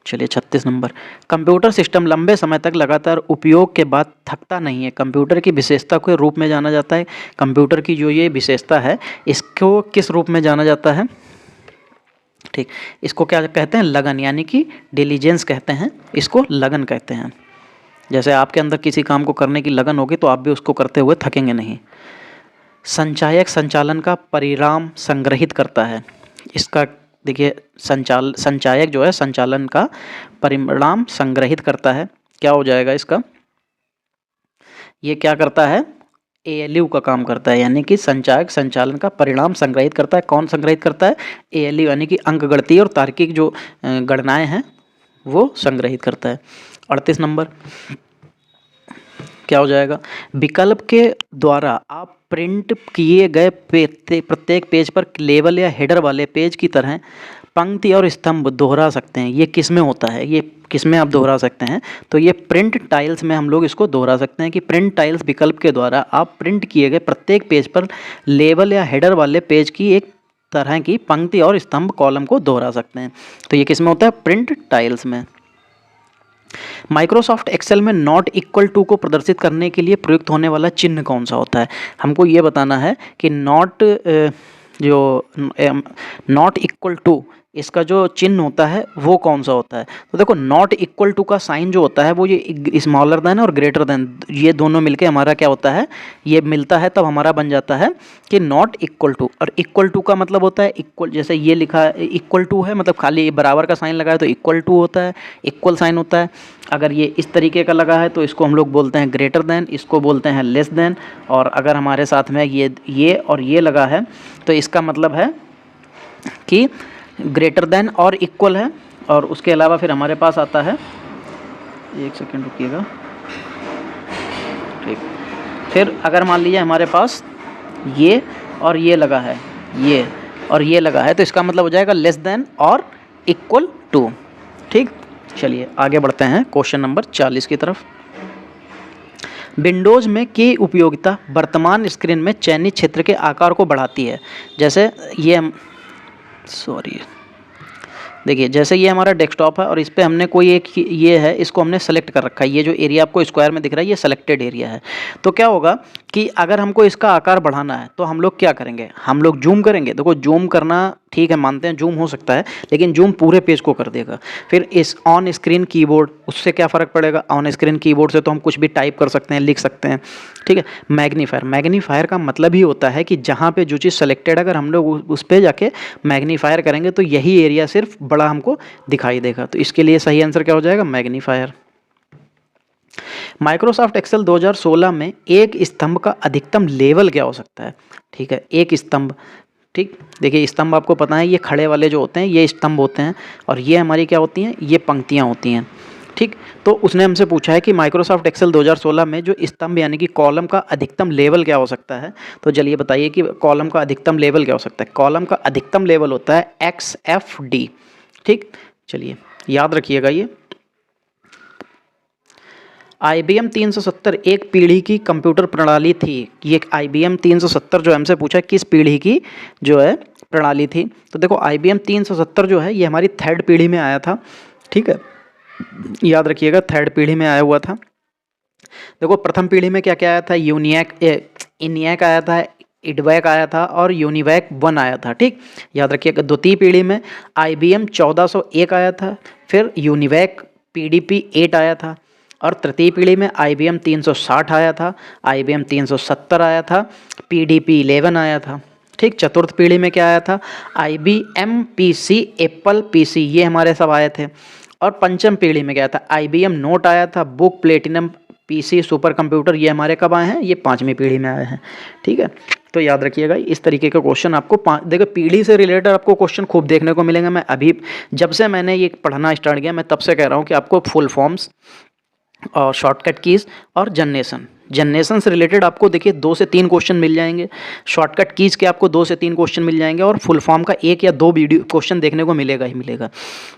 चलिए 36 नंबर, कंप्यूटर सिस्टम लंबे समय तक लगातार उपयोग के बाद थकता नहीं है, कंप्यूटर की विशेषता के रूप में जाना जाता है। कंप्यूटर की जो ये विशेषता है इसको किस रूप में जाना जाता है? ठीक, इसको क्या कहते हैं? लगन, यानी कि डिलीजेंस कहते हैं, इसको लगन कहते हैं। जैसे आपके अंदर किसी काम को करने की लगन होगी तो आप भी उसको करते हुए थकेंगे नहीं। संचायक संचालन का परिणाम संग्रहित करता है। इसका देखिए, संचायक जो है संचालन का परिणाम संग्रहित करता है। क्या हो जाएगा इसका? ये क्या करता है? ALU का काम करता है, यानी कि संचायक संचालन का परिणाम संग्रहित करता है। कौन संग्रहित करता है? ALU, यानी कि अंकगणितीय और तार्किक जो गणनाएं हैं वो संग्रहित करता है। 38 नंबर, क्या हो जाएगा? विकल्प के द्वारा आप प्रिंट किए गए प्रत्येक पेज पर लेबल या हेडर वाले पेज की तरह पंक्ति और स्तंभ दोहरा सकते हैं। ये किस में होता है? ये किस में आप दोहरा सकते हैं? तो ये प्रिंट टाइल्स में हम लोग इसको दोहरा सकते हैं कि प्रिंट टाइल्स विकल्प के द्वारा आप प्रिंट किए गए प्रत्येक पेज पर लेबल या हेडर वाले पेज की एक तरह की पंक्ति और स्तंभ कॉलम को दोहरा सकते हैं। तो ये किस में होता है? प्रिंट टाइल्स में। माइक्रोसॉफ्ट एक्सेल में नॉट इक्वल टू को प्रदर्शित करने के लिए प्रयुक्त होने वाला चिन्ह कौन सा होता है? हमको ये बताना है कि नॉट इक्वल टू इसका जो चिन्ह होता है वो कौन सा होता है। तो देखो नॉट इक्वल टू का साइन जो होता है वो ये स्मॉलर देन और ग्रेटर देन, ये दोनों मिलके हमारा क्या होता है, ये मिलता है तब हमारा बन जाता है कि नॉट इक्वल टू। और इक्वल टू का मतलब होता है इक्वल, जैसे ये लिखा है इक्वल टू है मतलब खाली बराबर का साइन लगा है तो इक्वल टू होता है, इक्वल साइन होता है। अगर ये इस तरीके का लगा है तो इसको हम लोग बोलते हैं ग्रेटर देन, इसको बोलते हैं लेस देन। और अगर हमारे साथ में ये और ये लगा है तो इसका मतलब है कि ग्रेटर देन और इक्वल है। और उसके अलावा फिर हमारे पास आता है, एक सेकेंड रुकिएगा, ठीक। फिर अगर मान लीजिए हमारे पास ये और ये लगा है, ये और ये लगा है तो इसका मतलब हो जाएगा लेस देन और इक्वल टू, ठीक। चलिए आगे बढ़ते हैं क्वेश्चन नंबर 40 की तरफ। विंडोज़ में की उपयोगिता वर्तमान स्क्रीन में चयनित क्षेत्र के आकार को बढ़ाती है। जैसे ये देखिए, जैसे ये हमारा डेस्कटॉप है और इस पे हमने कोई एक ये है, इसको हमने सेलेक्ट कर रखा है। ये जो एरिया आपको स्क्वायर में दिख रहा है ये सेलेक्टेड एरिया है। तो क्या होगा कि अगर हमको इसका आकार बढ़ाना है तो हम लोग क्या करेंगे, हम लोग जूम करेंगे। देखो जूम करना ठीक है, मानते हैं जूम हो सकता है, लेकिन जूम पूरे पेज को कर देगा। फिर इस ऑन स्क्रीन कीबोर्ड, उससे क्या फ़र्क पड़ेगा, ऑन स्क्रीन कीबोर्ड से तो हम कुछ भी टाइप कर सकते हैं, लिख सकते हैं, ठीक है। मैग्नीफायर का मतलब ही होता है कि जहाँ पे जो चीज़ सेलेक्टेड, अगर हम लोग उस पर जाके मैग्नीफायर करेंगे तो यही एरिया सिर्फ बड़ा हमको दिखाई देगा। तो इसके लिए सही आंसर क्या हो जाएगा, मैग्नीफायर। माइक्रोसॉफ्ट एक्सेल 2016 में एक स्तंभ का अधिकतम लेवल क्या हो सकता है, ठीक है, एक स्तंभ, ठीक। देखिए स्तंभ आपको पता है ये खड़े वाले जो होते हैं ये स्तंभ होते हैं और ये हमारी क्या होती हैं, ये पंक्तियाँ होती हैं, ठीक। तो उसने हमसे पूछा है कि माइक्रोसॉफ्ट एक्सेल 2016 में जो स्तंभ यानी कि कॉलम का अधिकतम लेवल क्या हो सकता है। तो चलिए बताइए कि कॉलम का अधिकतम लेवल क्या हो सकता है। कॉलम का अधिकतम लेवल होता है XFD, ठीक। चलिए याद रखिएगा ये। IBM 370 एक पीढ़ी की कंप्यूटर प्रणाली थी। ये IBM 370 जो हमसे पूछा किस पीढ़ी की जो है प्रणाली थी। तो देखो IBM 370 जो है ये हमारी थर्ड पीढ़ी में आया था, ठीक है, याद रखिएगा थर्ड पीढ़ी में आया हुआ था। देखो प्रथम पीढ़ी में क्या क्या आया था, ENIAC आया था, IDVAC आया था और UNIVAC 1 आया था, ठीक, याद रखिएगा। द्वितीय पीढ़ी में IBM 1401 आया था, फिर UNIVAC PDP 8 आया था और तृतीय पीढ़ी में IBM 360 आया था, IBM 370 आया था, PDP 11 आया था, ठीक। चतुर्थ पीढ़ी में क्या आया था, IBM PC, एप्पल PC, ये हमारे सब आए थे। और पंचम पीढ़ी में क्या था, IBM नोट आया था, book, platinum PC, super computer, ये हमारे कब आए हैं, ये पाँचवीं पीढ़ी में आए हैं, ठीक है। तो याद रखिएगा इस तरीके का क्वेश्चन आपको देखो पीढ़ी से रिलेटेड आपको क्वेश्चन खूब देखने को मिलेंगे। मैं अभी जब से मैंने ये पढ़ना स्टार्ट किया मैं तब से कह रहा हूँ कि आपको फुल फॉर्म्स और शॉर्टकट कीज़ और जनरेशन से रिलेटेड आपको देखिए 2 से 3 क्वेश्चन मिल जाएंगे। शॉर्टकट कीज़ के आपको 2 से 3 क्वेश्चन मिल जाएंगे और फुल फॉर्म का 1 या 2 वीडियो क्वेश्चन देखने को मिलेगा ही मिलेगा।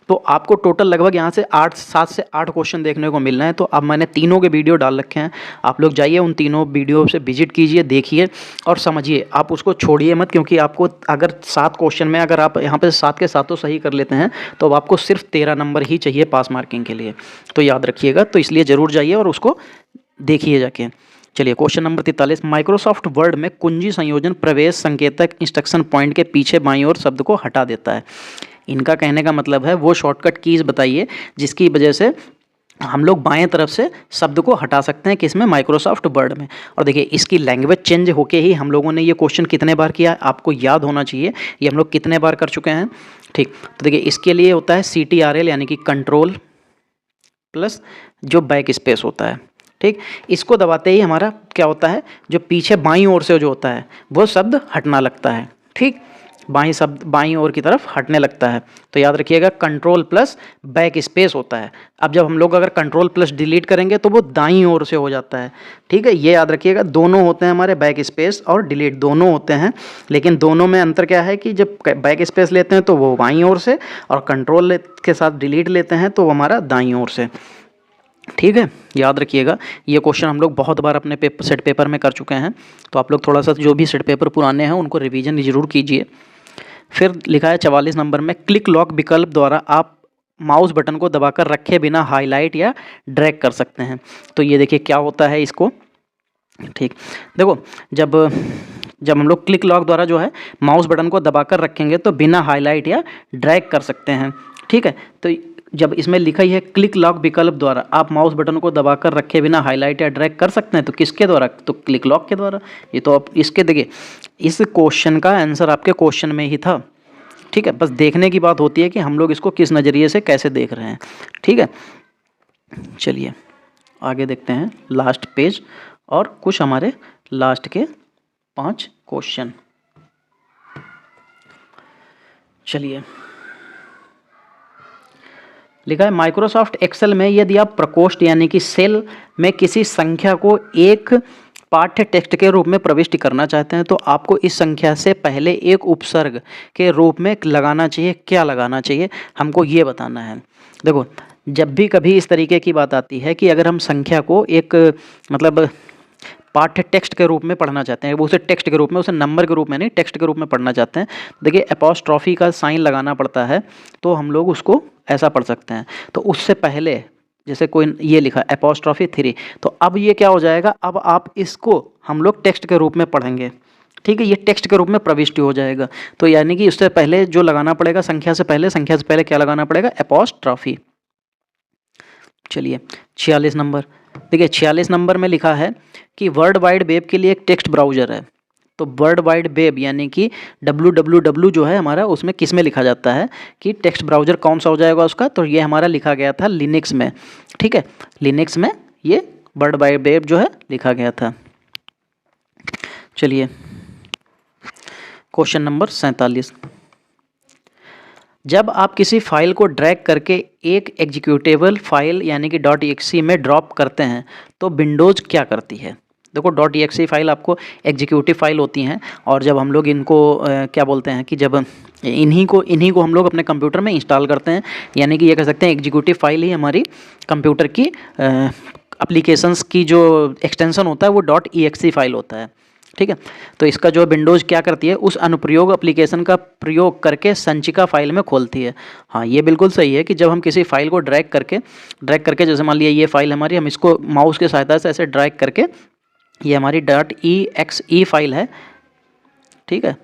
तो आपको टोटल लगभग यहाँ से 7 से 8 क्वेश्चन देखने को मिलना है। तो अब मैंने तीनों के वीडियो डाल रखे हैं, आप लोग जाइए उन तीनों वीडियो से विजिट कीजिए, देखिए और समझिए, आप उसको छोड़िए मत, क्योंकि आपको अगर 7 क्वेश्चन में अगर आप यहाँ पर 7 के 7 सही कर लेते हैं तो आपको सिर्फ 13 नंबर ही चाहिए पास मार्किंग के लिए। तो याद रखिएगा, तो इसलिए ज़रूर जाइए और उसको देखिए जाके। चलिए क्वेश्चन नंबर 43, माइक्रोसॉफ्ट वर्ड में कुंजी संयोजन प्रवेश संकेतक इंस्ट्रक्शन पॉइंट के पीछे बाईं ओर शब्द को हटा देता है। इनका कहने का मतलब है वो शॉर्टकट कीज़ बताइए जिसकी वजह से हम लोग बाएं तरफ से शब्द को हटा सकते हैं, किसमें, माइक्रोसॉफ्ट वर्ड में। और देखिए इसकी लैंग्वेज चेंज होके ही हम लोगों ने ये क्वेश्चन कितने बार किया आपको याद होना चाहिए, ये हम लोग कितने बार कर चुके हैं, ठीक। तो देखिए इसके लिए होता है CTRL यानी कि कंट्रोल प्लस जो बैक स्पेस होता है, ठीक। इसको दबाते ही हमारा क्या होता है, जो पीछे बाईं ओर से जो होता है वो शब्द हटना लगता है, ठीक, बाईं ओर की तरफ हटने लगता है। तो याद रखिएगा कंट्रोल प्लस बैक स्पेस होता है। अब जब हम लोग अगर कंट्रोल प्लस डिलीट करेंगे तो वो दाईं ओर से हो जाता है, ठीक है, ये याद रखिएगा। दोनों होते हैं हमारे, बैक स्पेस और डिलीट दोनों होते हैं, लेकिन दोनों में अंतर क्या है कि जब बैक स्पेस लेते हैं तो वो बाईं ओर से और कंट्रोल के साथ डिलीट लेते हैं तो वो हमारा दाईं ओर से, ठीक है, याद रखिएगा। ये क्वेश्चन हम लोग बहुत बार अपने सेट पेपर में कर चुके हैं, तो आप लोग थोड़ा सा जो भी सेट पेपर पुराने हैं उनको रिवीजन ज़रूर कीजिए। फिर लिखा है 44 नंबर में, क्लिक लॉक विकल्प द्वारा आप माउस बटन को दबाकर रखे बिना हाईलाइट या ड्रैग कर सकते हैं। तो ये देखिए क्या होता है इसको, ठीक। देखो जब जब हम लोग क्लिक लॉक द्वारा जो है माउस बटन को दबाकर रखेंगे तो बिना हाईलाइट या ड्रैग कर सकते हैं। ठीक है, तो जब इसमें लिखा ही है क्लिक लॉक विकल्प द्वारा आप माउस बटन को दबाकर रखे बिना हाईलाइट या ड्रैग कर सकते हैं, तो किसके द्वारा? तो क्लिक लॉक के द्वारा। ये तो आप इसके देखिए, इस क्वेश्चन का आंसर आपके क्वेश्चन में ही था। ठीक है, बस देखने की बात होती है कि हम लोग इसको किस नज़रिए से कैसे देख रहे हैं। ठीक है, चलिए आगे देखते हैं लास्ट पेज और कुछ हमारे लास्ट के 5 क्वेश्चन। चलिए, लिखा है माइक्रोसॉफ्ट एक्सेल में यदि आप प्रकोष्ठ यानी कि सेल में किसी संख्या को एक पाठ्य टेक्स्ट के रूप में प्रविष्ट करना चाहते हैं तो आपको इस संख्या से पहले एक उपसर्ग के रूप में लगाना चाहिए। क्या लगाना चाहिए? हमको ये बताना है। देखो, जब भी कभी इस तरीके की बात आती है कि अगर हम संख्या को एक मतलब पाठ्य टेक्स्ट के रूप में पढ़ना चाहते हैं, वो उसे टेक्स्ट के रूप में, उसे नंबर के रूप में नहीं, टेक्स्ट के रूप में पढ़ना चाहते हैं, देखिए एपोस्ट्रॉफी का साइन लगाना पड़ता है, तो हम लोग उसको ऐसा पढ़ सकते हैं। तो उससे पहले जैसे कोई ये लिखा एपोस्ट्रॉफी 3, तो अब ये क्या हो जाएगा, अब आप इसको हम लोग टेक्स्ट के रूप में पढ़ेंगे। ठीक है, ये टेक्स्ट के रूप में प्रविष्टि हो जाएगा। तो यानी कि उससे पहले जो लगाना पड़ेगा संख्या से पहले क्या लगाना पड़ेगा? एपोस्ट्रॉफी। चलिए 46 नंबर देखिए, 46 नंबर में लिखा है कि वर्ल्ड वाइड वेब के लिए एक टेक्स्ट ब्राउज़र है। तो वर्ल्ड वाइड वेब यानी कि www जो है हमारा, उसमें किस में लिखा जाता है कि टेक्स्ट ब्राउज़र कौन सा हो जाएगा उसका? तो ये हमारा लिखा गया था लिनक्स में। ठीक है, लिनक्स में ये वर्ल्ड वाइड वेब जो है लिखा गया था। चलिए क्वेश्चन नंबर 47, जब आप किसी फाइल को ड्रैग करके एक एग्जीक्यूटेबल फाइल यानी कि .exe में ड्रॉप करते हैं तो विंडोज़ क्या करती है? देखो, .exe फाइल आपको एग्जीक्यूटिव फाइल होती हैं, और जब हम लोग इनको क्या बोलते हैं कि जब इन्हीं को हम लोग अपने कंप्यूटर में इंस्टॉल करते हैं, यानी कि ये कह सकते हैं एग्जीक्यूटिव फाइल ही हमारी कंप्यूटर की एप्लीकेशंस की जो एक्सटेंशन होता है वो .exe फाइल होता है। ठीक है, तो इसका जो विंडोज़ क्या करती है, उस अनुप्रयोग एप्लीकेशन का प्रयोग करके संचिका फाइल में खोलती है। हाँ, ये बिल्कुल सही है कि जब हम किसी फाइल को ड्रैग करके जैसे मान लिया ये फाइल हमारी, हम इसको माउस की सहायता से ऐसे ड्रैग करके, ये हमारी .exe फाइल है। ठीक है,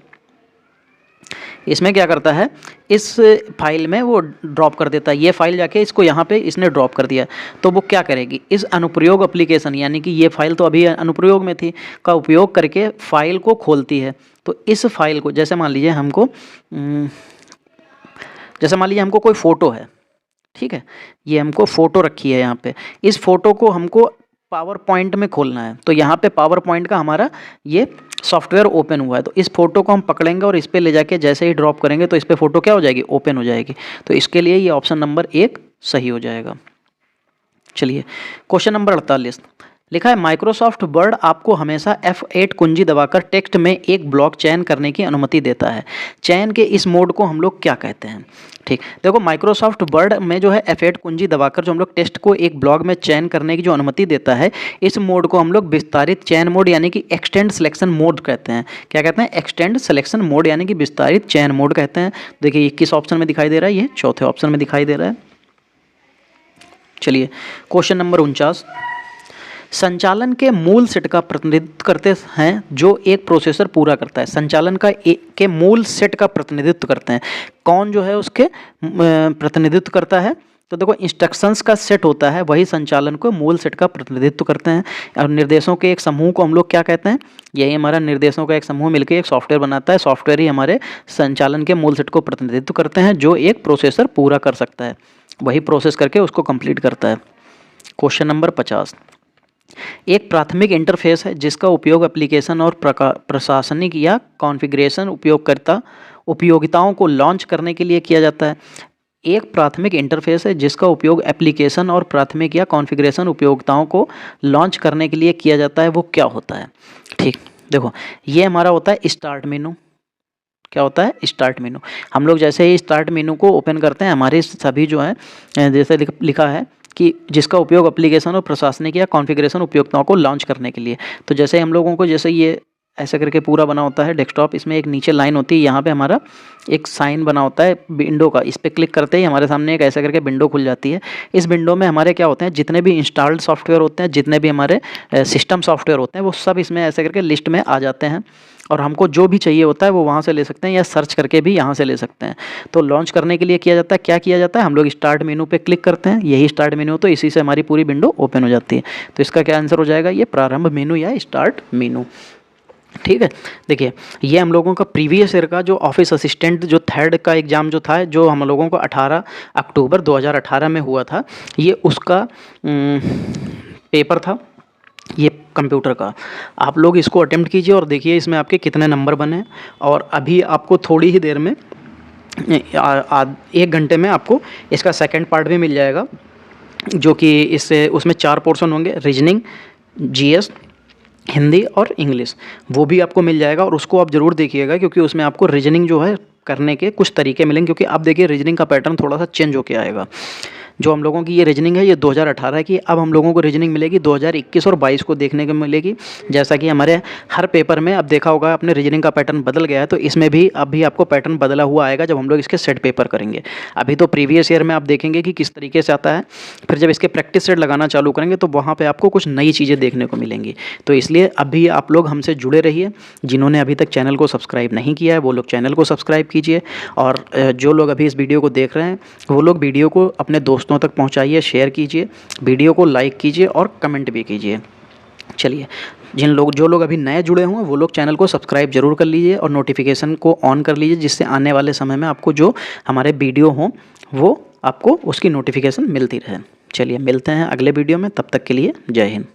इसमें क्या करता है, इस फाइल में वो ड्रॉप कर देता है। ये फाइल जाके इसको यहाँ पे इसने ड्रॉप कर दिया, तो वो क्या करेगी, इस अनुप्रयोग एप्लीकेशन यानी कि ये फाइल तो अभी अनुप्रयोग में थी का उपयोग करके फाइल को खोलती है। तो इस फाइल को जैसे मान लीजिए हमको कोई फ़ोटो है। ठीक है, ये हमको फ़ोटो रखी है यहाँ पे, इस फ़ोटो को हमको पावर पॉइंट में खोलना है। तो यहाँ पे पावर पॉइंट का हमारा ये सॉफ्टवेयर ओपन हुआ है, तो इस फोटो को हम पकड़ेंगे और इस पर ले जाके जैसे ही ड्रॉप करेंगे तो इस पर फोटो क्या हो जाएगी, ओपन हो जाएगी। तो इसके लिए ये ऑप्शन नंबर 1 सही हो जाएगा। चलिए क्वेश्चन नंबर 48, लिखा है माइक्रोसॉफ्ट वर्ड आपको हमेशा F8 कुंजी दबाकर टेक्स्ट में एक ब्लॉक चयन करने की अनुमति देता है। चयन के इस मोड को हम लोग क्या कहते हैं? ठीक, देखो माइक्रोसॉफ्ट वर्ड में जो है F8 कुंजी दबाकर जो हम लोग टेक्स्ट को एक ब्लॉक में चयन करने की जो अनुमति देता है, इस मोड को हम लोग विस्तारित चयन मोड यानी कि एक्सटेंड सिलेक्शन मोड कहते हैं। क्या कहते हैं? एक्सटेंड सिलेक्शन मोड यानी कि विस्तारित चयन मोड कहते हैं। देखिए किस ऑप्शन में दिखाई दे रहा है, ये चौथे ऑप्शन में दिखाई दे रहा है। चलिए क्वेश्चन नंबर 49, संचालन के मूल सेट का प्रतिनिधित्व करते हैं जो एक प्रोसेसर पूरा करता है। संचालन के मूल सेट का प्रतिनिधित्व करते हैं, कौन जो है उसके प्रतिनिधित्व करता है? तो देखो इंस्ट्रक्शंस का सेट होता है, वही संचालन को मूल सेट का प्रतिनिधित्व करते हैं। और निर्देशों के एक समूह को हम लोग क्या कहते हैं? यही हमारा निर्देशों का एक समूह मिलकर एक सॉफ्टवेयर बनाता है। सॉफ्टवेयर ही हमारे संचालन के मूल सेट को प्रतिनिधित्व करते हैं जो एक प्रोसेसर पूरा कर सकता है, वही प्रोसेस करके उसको कंप्लीट करता है। क्वेश्चन नंबर 50, एक प्राथमिक इंटरफेस है जिसका उपयोग एप्लीकेशन और प्रशासनिक या कॉन्फ़िगरेशन उपयोगिताओं को लॉन्च करने के लिए किया जाता है। एक प्राथमिक इंटरफेस है जिसका उपयोग एप्लीकेशन और प्राथमिक या कॉन्फ़िगरेशन उपयोगिताओं को लॉन्च करने के लिए किया जाता है, वो क्या होता है? ठीक, देखो ये हमारा होता है स्टार्ट मेनू। क्या होता है? Start menu. हम लोग जैसे ही स्टार्ट मेनू को ओपन करते हैं, हमारे सभी जो है जैसे लिखा है कि जिसका उपयोग एप्लीकेशन और प्रशासनिक या कॉन्फ़िगरेशन उपयोगिताओं को लॉन्च करने के लिए। तो जैसे हम लोगों को जैसे ये ऐसा करके पूरा बना होता है डेस्कटॉप, इसमें एक नीचे लाइन होती है, यहाँ पे हमारा एक साइन बना होता है विंडो का, इस पर क्लिक करते ही हमारे सामने एक ऐसा करके विंडो खुल जाती है। इस विंडो में हमारे क्या होते हैं, जितने भी इंस्टॉल्ड सॉफ्टवेयर होते हैं, जितने भी हमारे सिस्टम सॉफ्टवेयर होते हैं, वो सब इसमें ऐसे करके लिस्ट में आ जाते हैं। और हमको जो भी चाहिए होता है वो वहाँ से ले सकते हैं या सर्च करके भी यहाँ से ले सकते हैं। तो लॉन्च करने के लिए किया जाता है, क्या किया जाता है, हम लोग स्टार्ट मेनू पे क्लिक करते हैं, यही स्टार्ट मेनू, तो इसी से हमारी पूरी विंडो ओपन हो जाती है। तो इसका क्या आंसर हो जाएगा, ये प्रारंभ मेनू या स्टार्ट मेनू। ठीक है, देखिए ये हम लोगों का प्रीवियस ईयर का जो ऑफिस असिस्टेंट जो थर्ड का एग्ज़ाम जो था, जो हम लोगों को 18 अक्टूबर 2018 में हुआ था, ये उसका पेपर था, ये कंप्यूटर का। आप लोग इसको अटेम्प्ट कीजिए और देखिए इसमें आपके कितने नंबर बने। और अभी आपको थोड़ी ही देर में 1 घंटे में आपको इसका सेकंड पार्ट भी मिल जाएगा, जो कि इससे उसमें 4 पोर्शन होंगे, रीजनिंग, जीएस, हिंदी और इंग्लिश, वो भी आपको मिल जाएगा। और उसको आप ज़रूर देखिएगा, क्योंकि उसमें आपको रीजनिंग जो है करने के कुछ तरीके मिलेंगे, क्योंकि अब देखिए रीजनिंग का पैटर्न थोड़ा सा चेंज होके आएगा। जो हम लोगों की ये रीजनिंग है ये 2018 की, अब हम लोगों को रीजनिंग मिलेगी 2021 और 22 को देखने को मिलेगी। जैसा कि हमारे हर पेपर में अब देखा होगा आपने, रीजनिंग का पैटर्न बदल गया है, तो इसमें भी अभी आपको पैटर्न बदला हुआ आएगा जब हम लोग इसके सेट पेपर करेंगे। अभी तो प्रीवियस ईयर में आप देखेंगे कि किस तरीके से आता है, फिर जब इसके प्रैक्टिस सेट लगाना चालू करेंगे तो वहाँ पर आपको कुछ नई चीज़ें देखने को मिलेंगी। तो इसलिए अभी आप लोग हमसे जुड़े रहिए। जिन्होंने अभी तक चैनल को सब्सक्राइब नहीं किया है वो लोग चैनल को सब्सक्राइब कीजिए, और जो लोग अभी इस वीडियो को देख रहे हैं वो लोग वीडियो को अपने दोस्तों तक पहुँचाइए, शेयर कीजिए, वीडियो को लाइक कीजिए और कमेंट भी कीजिए। चलिए, जो लोग अभी नए जुड़े हुए हैं वो लोग चैनल को सब्सक्राइब जरूर कर लीजिए और नोटिफिकेशन को ऑन कर लीजिए, जिससे आने वाले समय में आपको जो हमारे वीडियो हों वो आपको उसकी नोटिफिकेशन मिलती रहे। चलिए मिलते हैं अगले वीडियो में, तब तक के लिए जय हिंद।